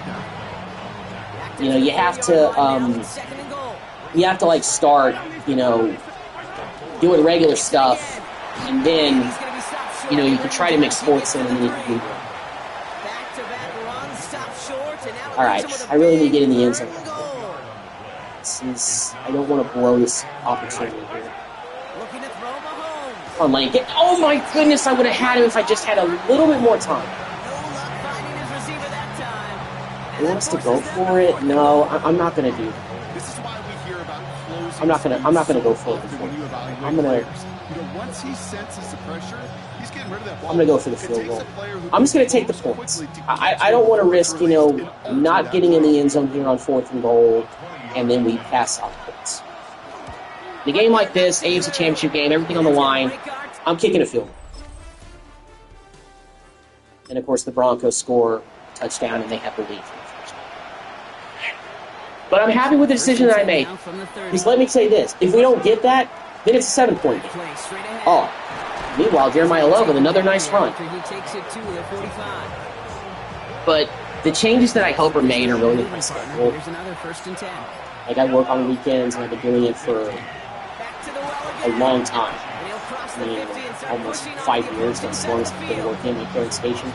anymore. You have to, start, doing regular stuff, and then, you can try to make sports in, and then you can do it. All right, I really need to get in the end zone. I don't want to blow this opportunity here. Come on, Lane. Oh my goodness, I would have had him if I just had a little bit more time. He wants to go for it? No, I'm not going to do that. I'm not going to go for it before. I'm going to go for the field goal. I'm just going to take the points. I don't want to risk, not getting in the end zone here on 4th and goal, and then we pass off points. In a game like this, AFC Championship game, everything on the line, I'm kicking a field goal. And, of course, the Broncos score a touchdown, and they have the lead for the first time. But I'm happy with the decision that I made. Because let me say this. If we don't get that, then it's a 7-point game. Oh, meanwhile, Jeremiah Love with another nice run. But the changes that I hope are made are really with my schedule. I work on weekends, and I've been doing it for a long time. I mean, almost 5 years. That's as long as I've been working at my current station.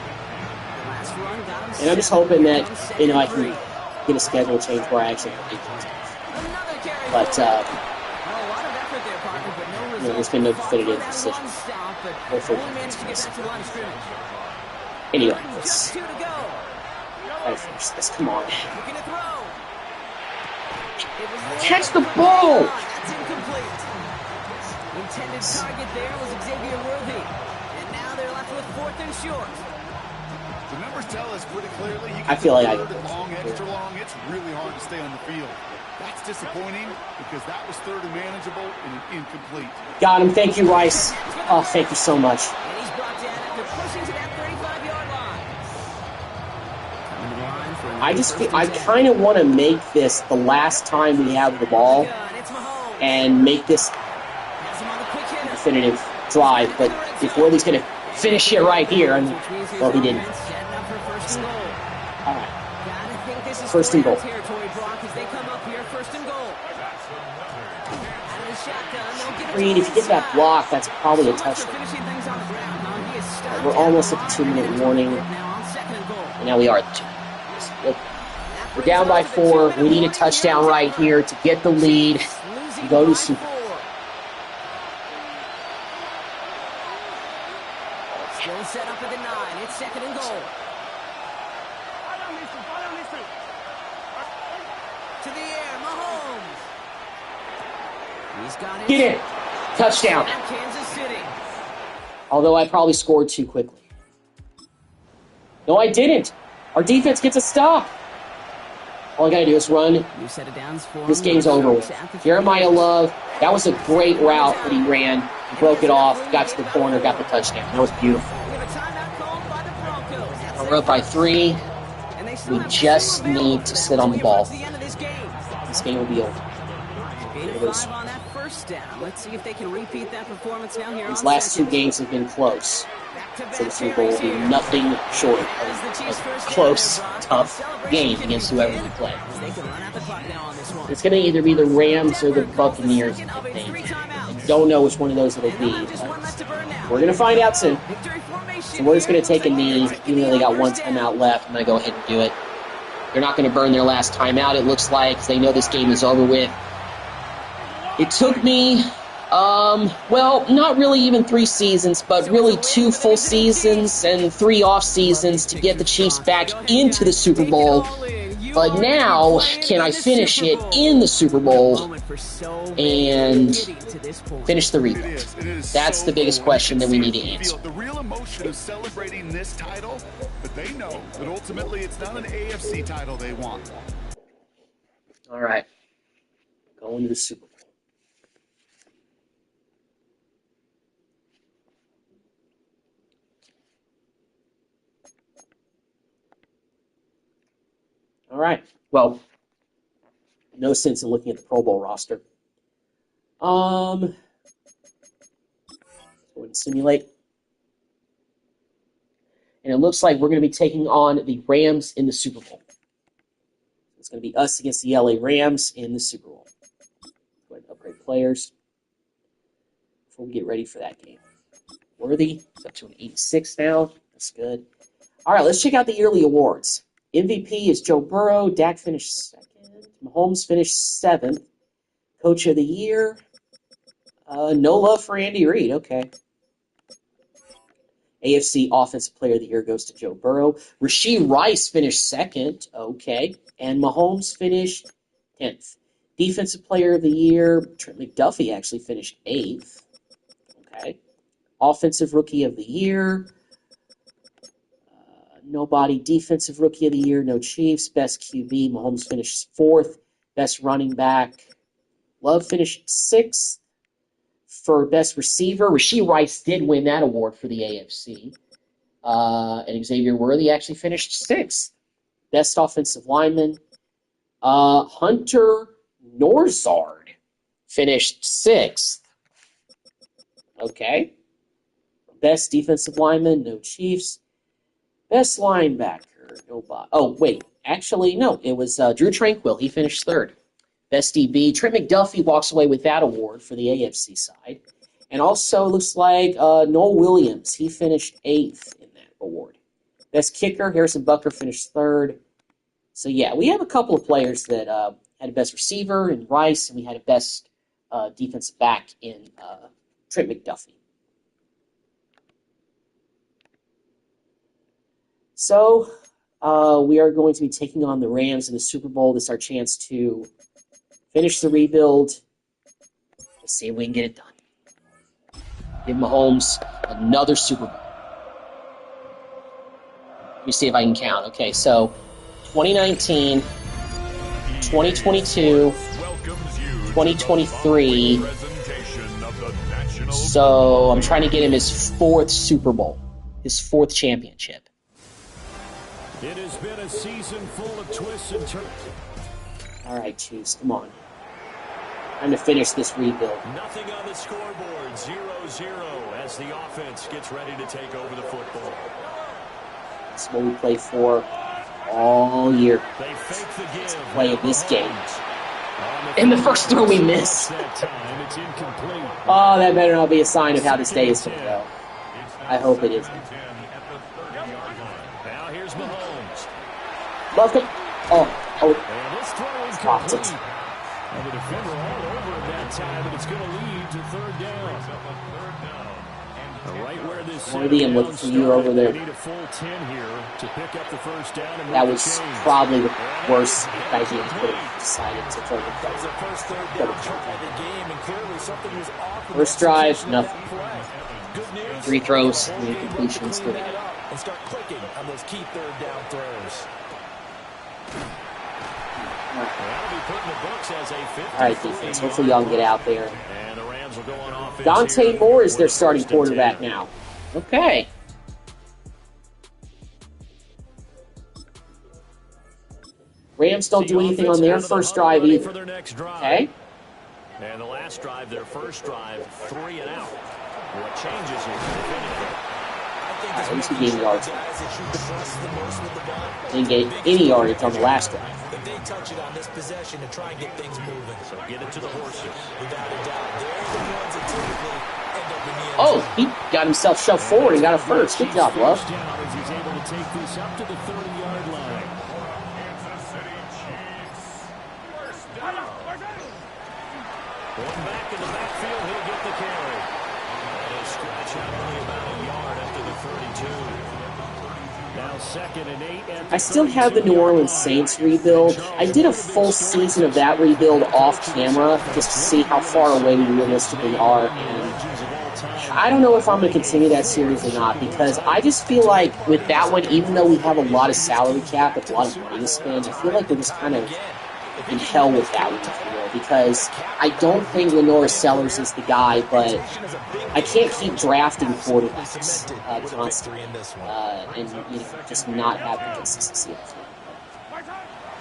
And I'm just hoping that, I can get a schedule change where I actually have 8 games. But, there's been no definitive decision. Anyway, let's finish this. Come on. Catch the ball! Intended target there was Xavier Worthy. And now they're left with 4th and short. The numbers tell us pretty clearly. I feel like extra long, it's really hard to stay on the field. That's disappointing because that was 3rd and manageable and an incomplete. Got him. Thank you, Rice. Oh, thank you so much. And he's brought down after pushing to that 35-yard line. I kind of want to make this the last time we have the ball and make this definitive drive. But if Worthy's going to finish it right here, well, he didn't. All right. 1st and goal. Reed, if you get that block, that's probably a touchdown. We're almost at the 2-minute warning. And now we are at 2. We're down by 4. We need a touchdown right here to get the lead and go to Super Bowl. Still set up at the 9. It's 2nd and goal. He's got it. Get it! Touchdown. Now Kansas City. Although I probably scored too quickly. No, I didn't. Our defense gets a stop. All I gotta do is run. New set of downs for This him. game's over with. Jeremiah Love, that was a great route that he ran. He broke it off, got to the corner, got the touchdown. That was beautiful. We have a timeout called by the Broncos. That's We're up by 3. And they still We have just two available need to sit on the to ball. the end of this game. This game will be over. Gain of 5 on that first down. Let's see if they can repeat that performance now here. These on last 2 second. games have been close. Back-to-back So the Super Bowl will be carries nothing short of As the Chiefs' a first close, down, tough celebration game can against whoever we begin play. as they can run out the clock now on this one. It's going to either be the Rams or the Buccaneers, I Second of a think. 3 timeouts. I don't know which one of those it'll And they'll be. have just one But left to burn now. we're going to find out soon. Victory formation So we're just going here. to take a knee, Taking even though they the got one first down. timeout left. I'm going to go ahead and do it. They're not going to burn their last timeout, it looks like, 'cause they know this game is over with. It took me, well, not really even 3 seasons, but really 2 full seasons and 3 off seasons to get the Chiefs back into the Super Bowl. But now, can I finish it in the Super Bowl and finish the rebuild? That's the biggest question that we need to answer. The real emotion of celebrating this title, but they know that ultimately it's not an AFC title they want. All right, going to the Super Bowl. All right. Well, no sense in looking at the Pro Bowl roster. Go ahead and simulate. And it looks like we're going to be taking on the Rams in the Super Bowl. It's going to be us against the LA Rams in the Super Bowl. Go ahead and upgrade players before we get ready for that game. Worthy is up to an 86 now. That's good. All right, let's check out the yearly awards. MVP is Joe Burrow. Dak finished 2nd. Mahomes finished 7th. Coach of the Year. No love for Andy Reid. Okay. AFC Offensive Player of the Year goes to Joe Burrow. Rashee Rice finished 2nd. Okay. And Mahomes finished 10th. Defensive Player of the Year. Trent McDuffie actually finished 8th. Okay. Offensive Rookie of the Year. Nobody. Defensive Rookie of the Year, no Chiefs. Best QB, Mahomes finished 4th. Best running back, Love finished 6th. For best receiver, Rashee Rice did win that award for the AFC. And Xavier Worthy actually finished 6th. Best offensive lineman, Hunter Norzard finished 6th. Okay. Best defensive lineman, no Chiefs. Best linebacker, nobody. Oh, wait. Actually, no. It was Drew Tranquill. He finished 3rd. Best DB, Trent McDuffie walks away with that award for the AFC side. And also, looks like Noel Williams. He finished 8th in that award. Best kicker, Harrison Butker finished 3rd. So, yeah, we have a couple of players that had a best receiver in Rice, and we had a best defensive back in Trent McDuffie. So, we are going to be taking on the Rams in the Super Bowl. This is our chance to finish the rebuild. Let's see if we can get it done. Give Mahomes another Super Bowl. Let me see if I can count. Okay, so 2019, 2022, 2023. So I'm trying to get him his 4th Super Bowl, his 4th championship. It has been a season full of twists and turns. All right, Chiefs, come on. Time to finish this rebuild. Nothing on the scoreboard, 0-0 as the offense gets ready to take over the football. That's what we play for all year. They fake the give. Play this game. And the first throw we miss. Oh, that better not be a sign of how this day is going to go. I hope it isn't. Now here's Mahomes. Love it. Oh. And this throw is Dropped it. complete. And the defender all over him that time, and it's going to lead to 3rd down. Right where this Worthy, I'm looking for you over there. Need a full 10 here to pick up the first down and That was probably the worse idea he could have decided to throw the play. First drive, nothing. 3 throws, 3 incompletions, good again. And start clicking on those key third down throws. All right, defense. Hopefully y'all can get out there. Dante Moore is their starting quarterback now. Okay. Rams don't do anything on their first drive either. Okay. And the last drive, their first drive, 3 and out. What changes here? At least he gained yards. Didn't get any yardage on the last drive. If they touch it on this possession to try and get things moving. So get it to the horses. Without a doubt, they're the ones that typically end up in the end Oh, zone. he got himself shoved forward and got a first. Good job, Love. He's able to take this up to the 30-yard line. One back in the backfield, he'll get the carry. And he'll scratch out only about a yard after the 32. Now 2nd and 8. I still have the New Orleans Saints rebuild. I did a full season of that rebuild off camera just to see how far away we realistically are. And I don't know if I'm going to continue that series or not because I just feel like with that one, even though we have a lot of salary cap with a lot of money to spend, I feel like we're just kind of in hell with that one, if you will, because I don't think Lenore Sellers is the guy, but I can't keep drafting quarterbacks constantly and just not have the consistency.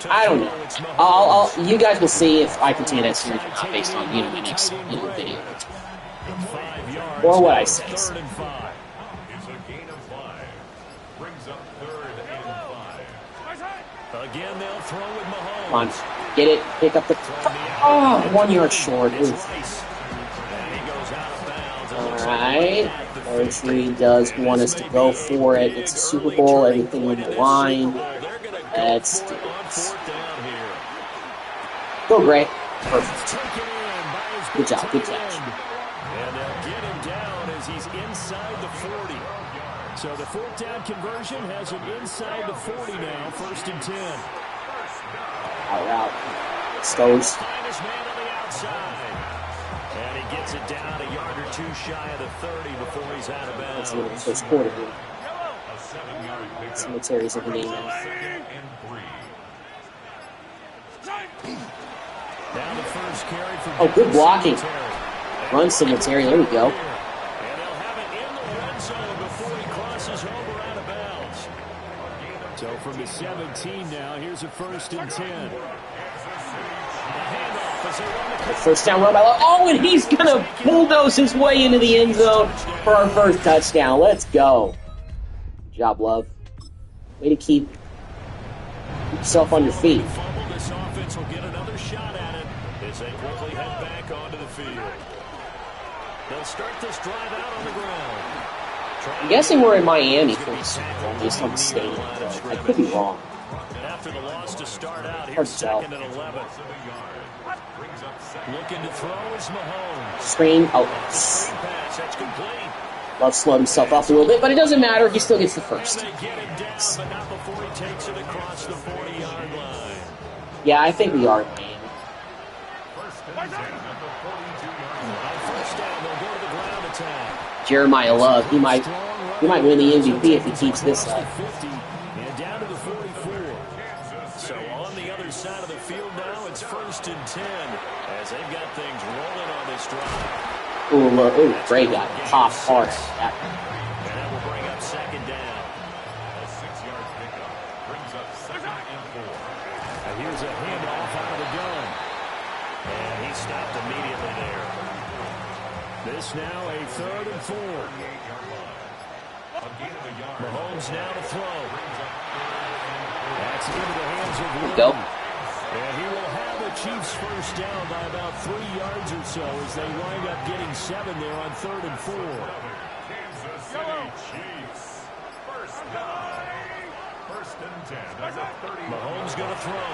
I don't know. You guys will see if I continue that series or not based on my next video or what I say. It's a gain of 5. Brings up 3rd and 5. Again, they'll throw with Mahomes. Come on, get it, pick up the... Oh, 1 yard short. Oof. Alright, Poetry does want us to go for it. It's a Super Bowl, everything on the line. Let's do it. Go, Gray. Perfect. Good job, good catch. And they'll get him down as he's inside the 40. So the 4th down conversion has him inside the 40 now, 1st and 10. Out. Stoves. Finest man on the outside. And he gets it down a yard or 2 shy of the 30 before he's out of bounds. That's the first quarter here. Cemeteries of the name. Now the first carry for Oh, good blocking. Run Cemetery. There we go. And they'll have it in the red zone before he crosses over out of bounds. So from the 17 now, here's a 1st and 10. The first down run by Love. Oh, and he's going to bulldoze his way into the end zone for our first touchdown. Let's go. Good job, Love. Way to keep yourself on your feet. This offense will get another shot at it as they quickly head back onto the field. They'll start this drive out on the ground. I'm guessing we're in Miami for the Super Bowl based on the stadium. I could be wrong. After the loss to start out, Hard here's to tell. 2nd and 11. Looking to throw is Mahomes. Screen. Oh. Screen pass, that's complete. Love slowed himself up a little bit, but it doesn't matter. He still gets the first. Trying to get him down, but not before he takes it across the 40-yard line. Yeah, I think we are in Miami. First down, they'll go to the ground attack. Jeremiah Love, he might win the MVP if he keeps this up. 50 and down to the 44. So on the other side of the field now, it's 1st and 10 as they've got things rolling on this drive. Ooh, look, ooh, Gray got popped hard. And that will bring up 2nd down. A 6-yard pickup brings up 2nd and 4. And here's a handoff out of the gun. And he stopped immediately there. This now a 3rd and 4. Mahomes now to throw. That's into the hands of Wood. Go. And he will have the Chiefs first down by about 3 yards or so as they wind up getting 7 there on 3rd and 4. Kansas City Chiefs. First down. 1st and 10. Mahomes going to throw.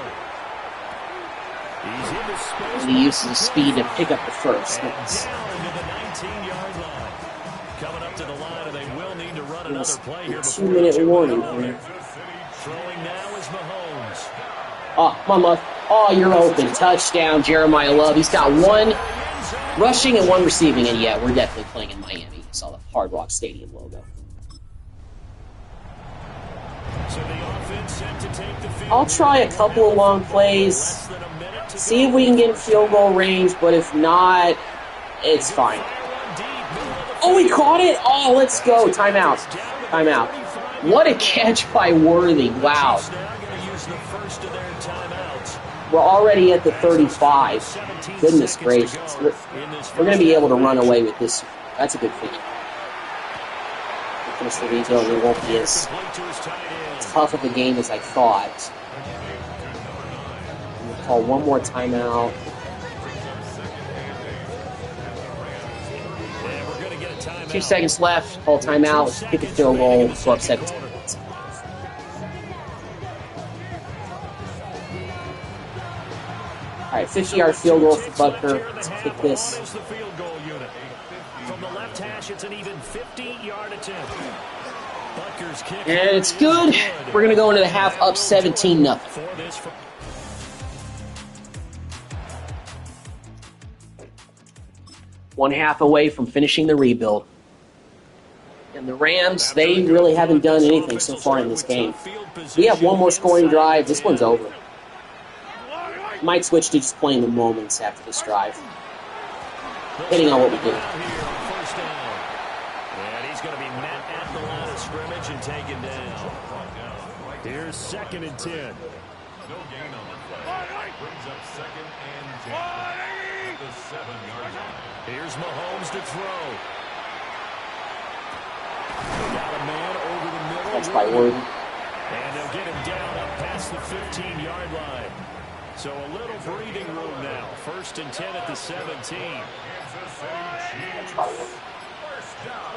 He's into space. He uses his speed to pick up the first. Nice. Down to the 19-yard line. Coming up to the line, and they will need to run another play here before 2-minute warning here. Throwing now is Mahomes. Oh, come on, Love. Oh, you're open. Touchdown, Jeremiah Love. He's got 1 rushing and 1 receiving, and yeah, we're definitely playing in Miami. You saw the Hard Rock Stadium logo. So the offense set to take the field. I'll try a couple of long plays, see if we can get in field goal range, but if not, it's fine. Oh, he caught it? Oh, let's go. Timeout. Timeout. What a catch by Worthy. Wow. We're already at the 35. Goodness gracious. We're going to be able to run away with this. That's a good thing. We'll finish the rebuild, and it won't be as tough of a game as I thought. We'll call one more timeout. 2 seconds left. Call timeout. Let's kick a field goal. Go up 17 points. All right, 50-yard field goal for Butker. Let's kick this. From the left hash, it's an even 50-yard attempt. Butker's kick. And it's good. We're going to go into the half up 17-0. One half away from finishing the rebuild. And the Rams, they really haven't done anything so far in this game. We have one more scoring drive. This one's over. Might switch to just playing the moments after this drive, depending on what we do. And he's going to be met at the line of scrimmage and taken down. Here's 2nd and 10. No gain on the play. Brings up 2nd and 10 at the 7-yard line. Here's Mahomes to throw. Got a man over the middle. That's by Word. And they'll get him down up past the 15-yard line. So a little breathing room now. 1st and 10 at the 17. Kansas City Chiefs. First down.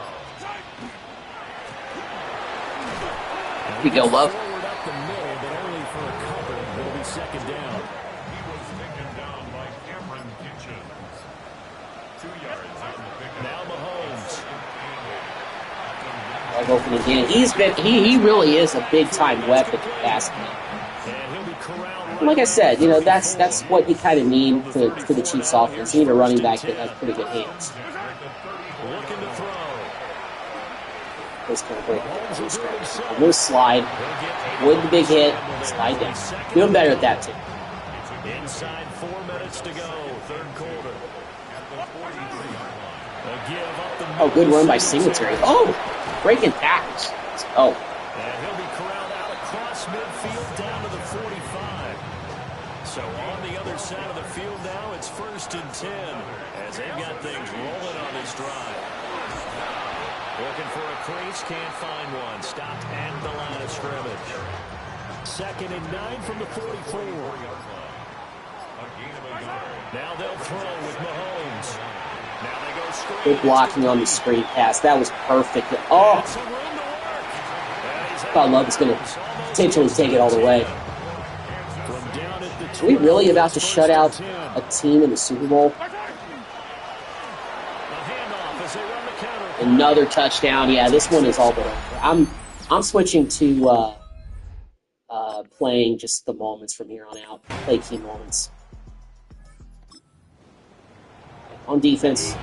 Here we go, Love. Forward up the middle, but only for a cover. It'll be 2nd down. He was taken down by Cameron Kitchens. 2 yards on the pickup. Now Mahomes. I'll go for it again. He really is a big time weapon for passing. And he'll be corralled. Like I said, you know, that's what you kind of need for the Chiefs offense. You need a running back that has pretty good hands. Looking to throw. This kind of break. A little slide. With the big hit. Slide down. Doing better at that, too. Inside 4 minutes to go. 3rd quarter. A give up the middle. Oh, good run by Singletary. Oh! Breaking tackles. Oh. And he'll be corralled out across midfield down to the 45. So on the other side of the field now, it's 1st and 10 as they've got things rolling on this drive. Looking for a crease, can't find one. Stopped at the line of scrimmage. 2nd and 9 from the 44. Now they'll throw with Mahomes. Now they go straight. Good blocking on the screen pass. That was perfect. Oh! I thought Love was going to potentially take it all the way. Are we really about to shut out a team in the Super Bowl? Another touchdown. Yeah, this one is all but over. I'm switching to playing just the moments from here on out. Play key moments. On defense,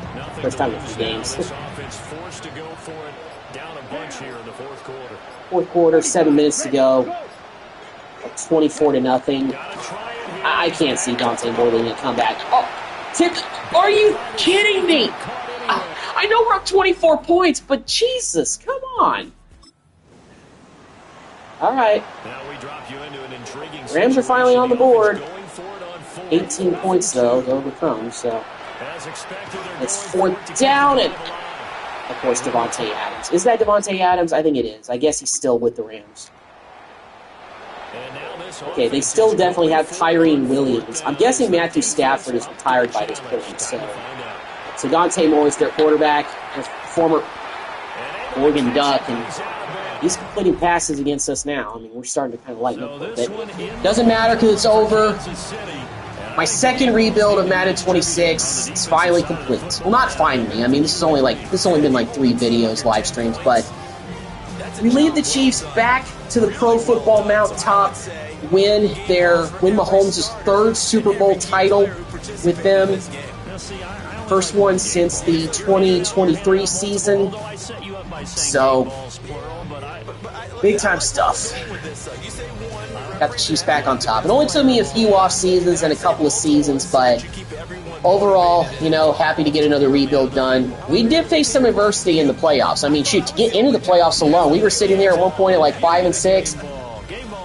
first time in a few games. Forced to go for it. Down a bunch here in the 4th quarter. 4th quarter, 7 minutes to go. 24-0. I can't see Dante Moore leading a comeback. Oh, are you kidding me? I know we're up 24 points, but Jesus, come on. All right. Now we drop you into an intriguing Rams are finally on the board. Going for it on 4th. 18 points, though, to overcome, so As expected, it's 4th down, and of course, Devontae Adams. Is that Devontae Adams? I think it is. I guess he's still with the Rams. Okay, they still definitely have Tyreen Williams. I'm guessing Matthew Stafford is retired by this point, so Dante Moore is their quarterback, former Oregon Duck, and he's completing passes against us now. I mean, we're starting to kind of lighten up a little bit. Doesn't matter because it's over. My 2nd rebuild of Madden 26 is finally complete. Well, not finally. I mean, this has only been like 3 videos, live streams, but we lead the Chiefs back to the Pro Football mountaintop. win Mahomes' third Super Bowl title with them. First one since the 2023 season. So, big time stuff. Got the Chiefs back on top. It only took me a few off seasons and a couple of seasons, but overall, happy to get another rebuild done. We did face some adversity in the playoffs. I mean, shoot, to get into the playoffs alone, we were sitting there at one point at like 5-6.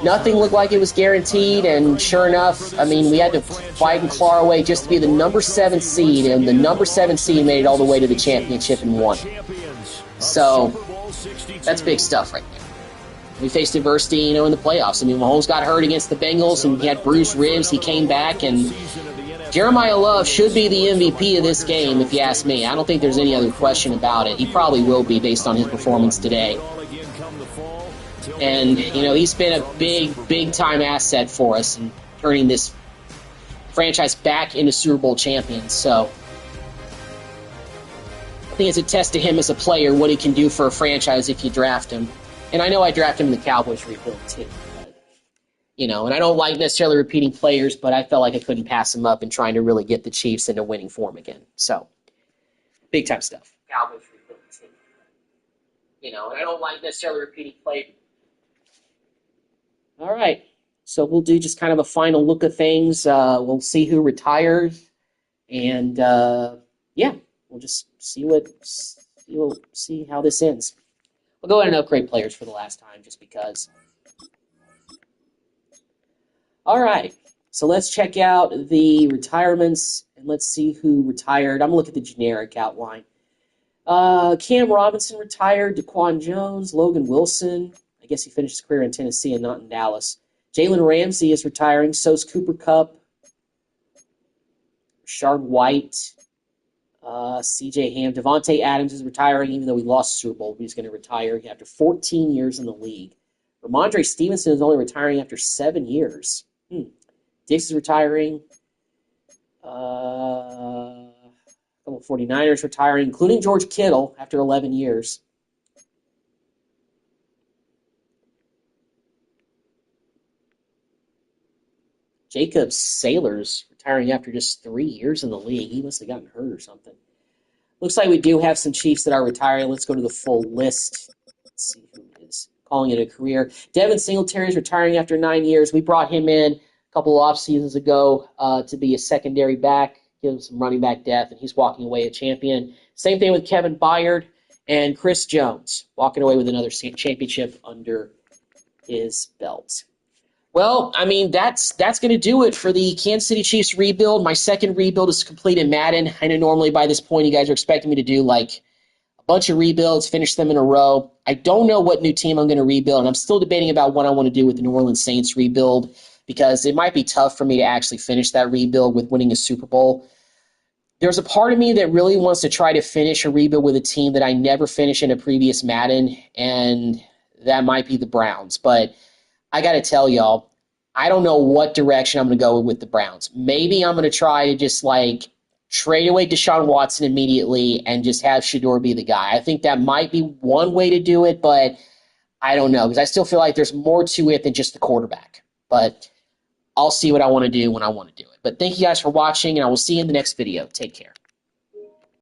Nothing looked like it was guaranteed, and sure enough, I mean, we had to fight and claw our way just to be the number 7 seed, and the number 7 seed made it all the way to the championship and won. So, that's big stuff right there. We faced adversity, in the playoffs. I mean, Mahomes got hurt against the Bengals, and he had bruised ribs. He came back, and Jeremiah Love should be the MVP of this game, if you ask me. I don't think there's any other question about it. He probably will be based on his performance today. And, he's been a big-time asset for us in turning this franchise back into Super Bowl champions. So, I think it's a test to him as a player, what he can do for a franchise if you draft him. And I know I drafted him in the Cowboys rebuild, too. But, and I don't like necessarily repeating players, but I felt like I couldn't pass him up in trying to really get the Chiefs into winning form again. So, big-time stuff. Cowboys rebuild, too. And I don't like necessarily repeating players. All right, so we'll do just kind of a final look of things. We'll see who retires, and we'll just see how this ends. We'll go ahead and upgrade players for the last time, just because. All right, so let's check out the retirements, and let's see who retired. I'm gonna look at the generic outline. Cam Robinson retired. Daquan Jones, Logan Wilson. I guess he finished his career in Tennessee and not in Dallas. Jalen Ramsey is retiring. So's Cooper Kupp. Rashard White. C.J. Ham. Devontae Adams is retiring, even though he lost the Super Bowl. He's going to retire after 14 years in the league. Ramondre Stevenson is only retiring after 7 years. Diggs is retiring. A couple of 49ers retiring, including George Kittle after 11 years. Jacob Sailors retiring after just 3 years in the league. He must have gotten hurt or something. Looks like we do have some Chiefs that are retiring. Let's go to the full list. Let's see who is calling it a career. Devin Singletary is retiring after 9 years. We brought him in a couple of off seasons ago to be a secondary back, give him some running back depth, and he's walking away a champion. Same thing with Kevin Byard and Chris Jones, walking away with another championship under his belt. Well, I mean, that's going to do it for the Kansas City Chiefs rebuild. My second rebuild is complete in Madden. I know normally by this point you guys are expecting me to do like a bunch of rebuilds, finish them in a row. I don't know what new team I'm going to rebuild, and I'm still debating about what I want to do with the New Orleans Saints rebuild because it might be tough for me to actually finish that rebuild with winning a Super Bowl. There's a part of me that really wants to try to finish a rebuild with a team that I never finished in a previous Madden, and that might be the Browns. But I got to tell y'all, I don't know what direction I'm going to go with the Browns. Maybe I'm going to try to just like trade away Deshaun Watson immediately and just have Shedeur be the guy. I think that might be one way to do it, but I don't know because I still feel like there's more to it than just the quarterback. But I'll see what I want to do when I want to do it. But thank you guys for watching, and I will see you in the next video. Take care.